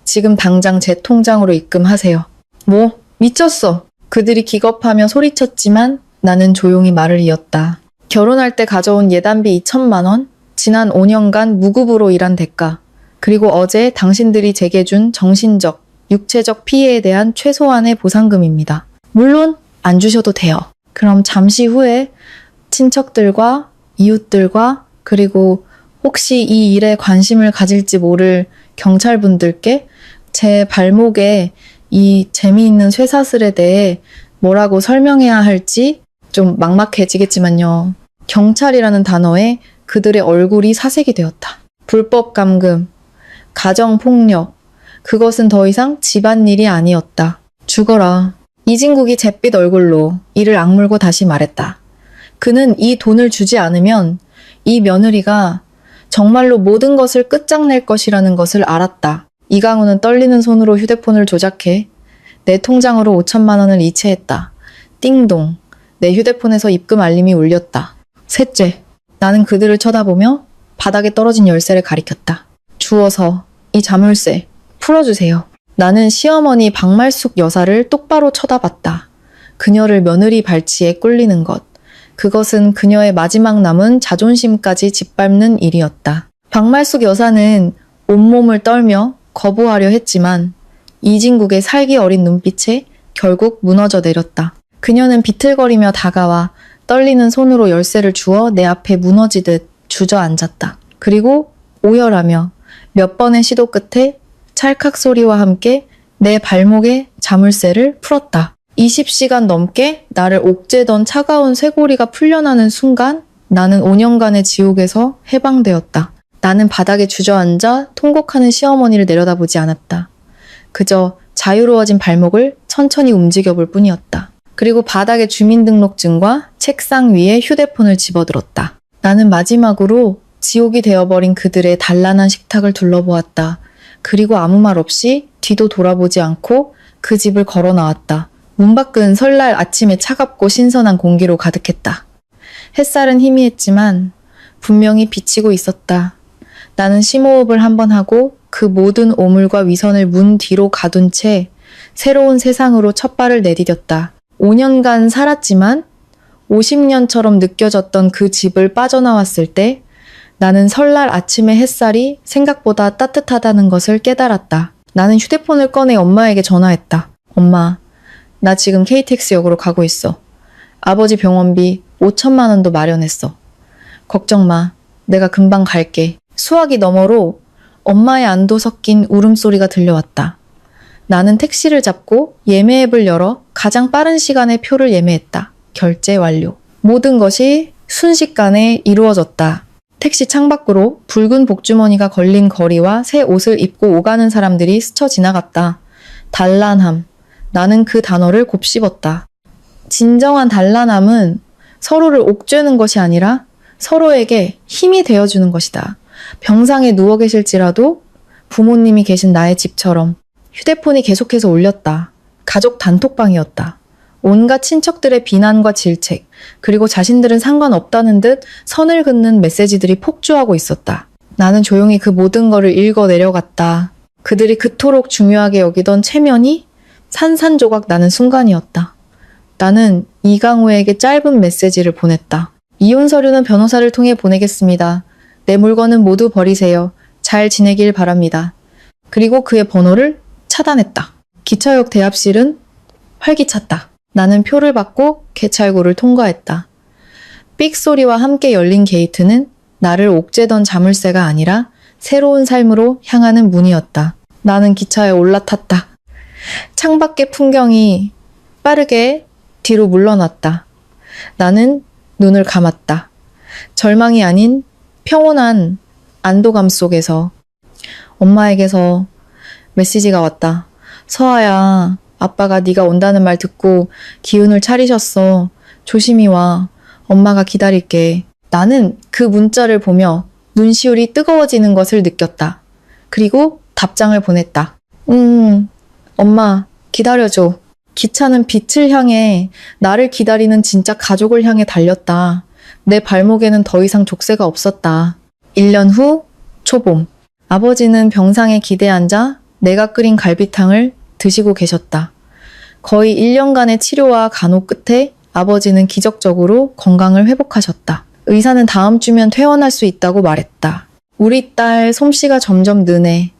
지금 당장 제 통장으로 입금하세요. 뭐? 미쳤어. 그들이 기겁하며 소리쳤지만 나는 조용히 말을 이었다. 결혼할 때 가져온 예단비 2천만 원, 지난 5년간 무급으로 일한 대가, 그리고 어제 당신들이 제게 준 정신적, 육체적 피해에 대한 최소한의 보상금입니다. 물론 안 주셔도 돼요. 그럼 잠시 후에 친척들과 이웃들과 그리고 혹시 이 일에 관심을 가질지 모를 경찰분들께 제 발목에 이 재미있는 쇠사슬에 대해 뭐라고 설명해야 할지 좀 막막해지겠지만요. 경찰이라는 단어에 그들의 얼굴이 사색이 되었다. 불법 감금, 가정폭력, 그것은 더 이상 집안일이 아니었다. 죽어라. 이진국이 잿빛 얼굴로 이를 악물고 다시 말했다. 그는 이 돈을 주지 않으면 이 며느리가 정말로 모든 것을 끝장낼 것이라는 것을 알았다. 이강우는 떨리는 손으로 휴대폰을 조작해 내 통장으로 5천만 원을 이체했다. 띵동. 내 휴대폰에서 입금 알림이 울렸다. 셋째. 나는 그들을 쳐다보며 바닥에 떨어진 열쇠를 가리켰다. 주워서 이 자물쇠 풀어주세요. 나는 시어머니 박말숙 여사를 똑바로 쳐다봤다. 그녀를 며느리 발치에 꿀리는 것. 그것은 그녀의 마지막 남은 자존심까지 짓밟는 일이었다. 박말숙 여사는 온몸을 떨며 거부하려 했지만 이진국의 살기 어린 눈빛에 결국 무너져 내렸다. 그녀는 비틀거리며 다가와 떨리는 손으로 열쇠를 주어 내 앞에 무너지듯 주저앉았다. 그리고 오열하며 몇 번의 시도 끝에 찰칵 소리와 함께 내 발목에 자물쇠를 풀었다. 20시간 넘게 나를 옥죄던 차가운 쇠고리가 풀려나는 순간 나는 5년간의 지옥에서 해방되었다. 나는 바닥에 주저앉아 통곡하는 시어머니를 내려다보지 않았다. 그저 자유로워진 발목을 천천히 움직여볼 뿐이었다. 그리고 바닥에 주민등록증과 책상 위에 휴대폰을 집어들었다. 나는 마지막으로 지옥이 되어버린 그들의 단란한 식탁을 둘러보았다. 그리고 아무 말 없이 뒤도 돌아보지 않고 그 집을 걸어 나왔다. 문 밖은 설날 아침에 차갑고 신선한 공기로 가득했다. 햇살은 희미했지만 분명히 비치고 있었다. 나는 심호흡을 한번 하고 그 모든 오물과 위선을 문 뒤로 가둔 채 새로운 세상으로 첫 발을 내디뎠다. 5년간 살았지만 50년처럼 느껴졌던 그 집을 빠져나왔을 때 나는 설날 아침의 햇살이 생각보다 따뜻하다는 것을 깨달았다. 나는 휴대폰을 꺼내 엄마에게 전화했다. 엄마, 나 지금 KTX역으로 가고 있어. 아버지 병원비 5천만 원도 마련했어. 걱정 마. 내가 금방 갈게. 수화기 너머로 엄마의 안도 섞인 울음소리가 들려왔다. 나는 택시를 잡고 예매 앱을 열어 가장 빠른 시간에 표를 예매했다. 결제 완료. 모든 것이 순식간에 이루어졌다. 택시 창밖으로 붉은 복주머니가 걸린 거리와 새 옷을 입고 오가는 사람들이 스쳐 지나갔다. 단란함. 나는 그 단어를 곱씹었다. 진정한 단란함은 서로를 옥죄는 것이 아니라 서로에게 힘이 되어주는 것이다. 병상에 누워 계실지라도 부모님이 계신 나의 집처럼. 휴대폰이 계속해서 울렸다. 가족 단톡방이었다. 온갖 친척들의 비난과 질책, 그리고 자신들은 상관없다는 듯 선을 긋는 메시지들이 폭주하고 있었다. 나는 조용히 그 모든 거를 읽어 내려갔다. 그들이 그토록 중요하게 여기던 체면이 산산조각 나는 순간이었다. 나는 이강우에게 짧은 메시지를 보냈다. 이혼 서류는 변호사를 통해 보내겠습니다. 내 물건은 모두 버리세요. 잘 지내길 바랍니다. 그리고 그의 번호를 차단했다. 기차역 대합실은 활기찼다. 나는 표를 받고 개찰구를 통과했다. 삑 소리와 함께 열린 게이트는 나를 옥죄던 자물쇠가 아니라 새로운 삶으로 향하는 문이었다. 나는 기차에 올라탔다. 창밖의 풍경이 빠르게 뒤로 물러났다. 나는 눈을 감았다. 절망이 아닌 평온한 안도감 속에서 엄마에게서 메시지가 왔다. 서아야, 아빠가 네가 온다는 말 듣고 기운을 차리셨어. 조심히 와. 엄마가 기다릴게. 나는 그 문자를 보며 눈시울이 뜨거워지는 것을 느꼈다. 그리고 답장을 보냈다. 엄마, 기다려줘. 기차는 빛을 향해, 나를 기다리는 진짜 가족을 향해 달렸다. 내 발목에는 더 이상 족쇄가 없었다. 1년 후 초봄. 아버지는 병상에 기대 앉아 내가 끓인 갈비탕을 드시고 계셨다. 거의 1년간의 치료와 간호 끝에 아버지는 기적적으로 건강을 회복하셨다. 의사는 다음 주면 퇴원할 수 있다고 말했다. 우리 딸 솜씨가 점점 느네.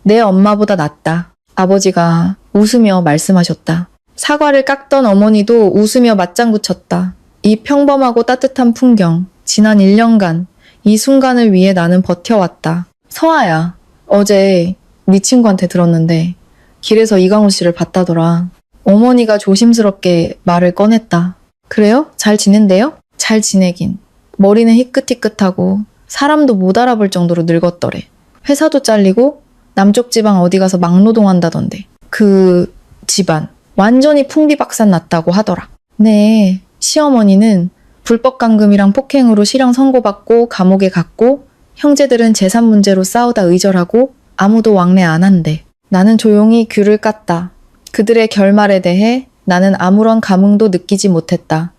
내 엄마보다 낫다. 아버지가 웃으며 말씀하셨다. 사과를 깎던 어머니도 웃으며 맞장구 쳤다. 이 평범하고 따뜻한 풍경, 지난 1년간 이 순간을 위해 나는 버텨왔다. 서아야, 어제 네 친구한테 들었는데 길에서 이강호 씨를 봤다더라. 어머니가 조심스럽게 말을 꺼냈다. 그래요? 잘 지낸대요? 잘 지내긴. 머리는 희끗희끗하고 사람도 못 알아볼 정도로 늙었더래. 회사도 잘리고 남쪽 지방 어디 가서 막노동한다던데. 그 집안 완전히 풍비박산 났다고 하더라. 네, 시어머니는 불법 감금이랑 폭행으로 실형 선고받고 감옥에 갔고 형제들은 재산 문제로 싸우다 의절하고 아무도 왕래 안 한대. 나는 조용히 귤을 깠다. 그들의 결말에 대해 나는 아무런 감흥도 느끼지 못했다.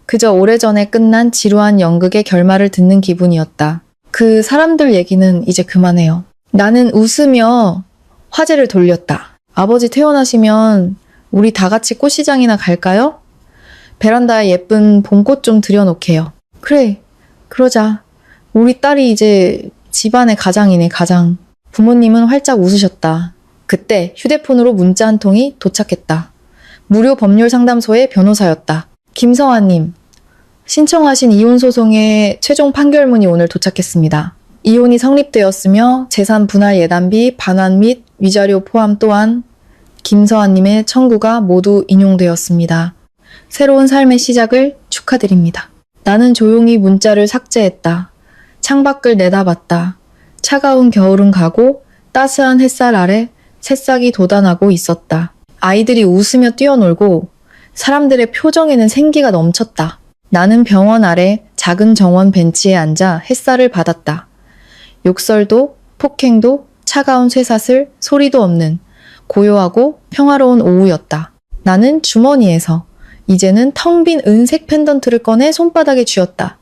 그저 오래전에 끝난 지루한 연극의 결말을 듣는 기분이었다. 그 사람들 얘기는 이제 그만해요. 나는 웃으며 화제를 돌렸다. 아버지 퇴원하시면 우리 다 같이 꽃시장이나 갈까요? 베란다에 예쁜 봄꽃 좀 들여놓게요. 그래, 그러자. 우리 딸이 이제 집안의 가장이네, 가장. 부모님은 활짝 웃으셨다. 그때 휴대폰으로 문자 한 통이 도착했다. 무료 법률 상담소의 변호사였다. 김서아님, 신청하신 이혼 소송의 최종 판결문이 오늘 도착했습니다. 이혼이 성립되었으며 재산 분할 예단비, 반환 및 위자료 포함 또한 김서아님의 청구가 모두 인용되었습니다. 새로운 삶의 시작을 축하드립니다. 나는 조용히 문자를 삭제했다. 창밖을 내다봤다. 차가운 겨울은 가고 따스한 햇살 아래 새싹이 돋아나고 있었다. 아이들이 웃으며 뛰어놀고 사람들의 표정에는 생기가 넘쳤다. 나는 병원 아래 작은 정원 벤치에 앉아 햇살을 받았다. 욕설도 폭행도 차가운 쇠사슬 소리도 없는 고요하고 평화로운 오후였다. 나는 주머니에서 이제는 텅 빈 은색 펜던트를 꺼내 손바닥에 쥐었다.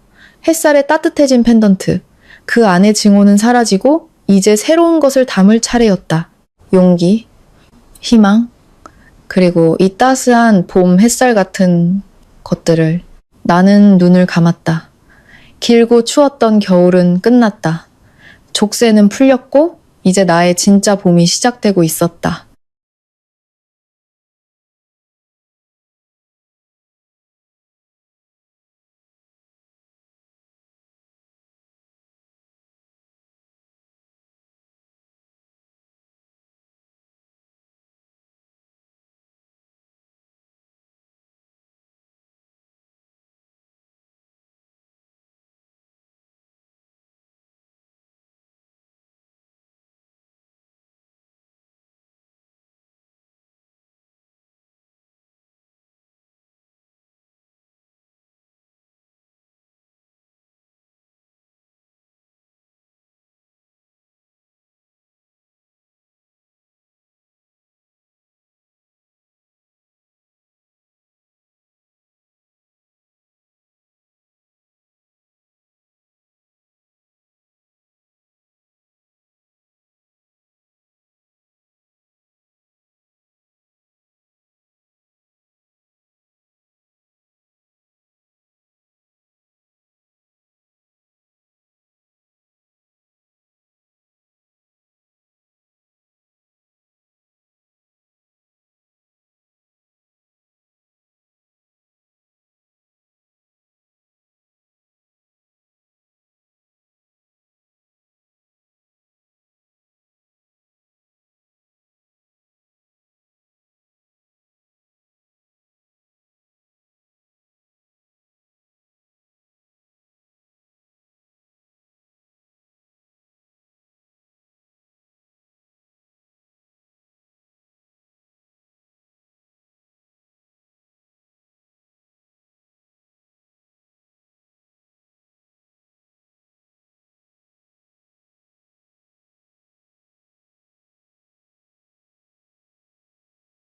햇살에 따뜻해진 펜던트. 그 안의 증오는 사라지고 이제 새로운 것을 담을 차례였다. 용기, 희망, 그리고 이 따스한 봄 햇살 같은 것들을. 나는 눈을 감았다. 길고 추웠던 겨울은 끝났다. 족쇄는 풀렸고 이제 나의 진짜 봄이 시작되고 있었다.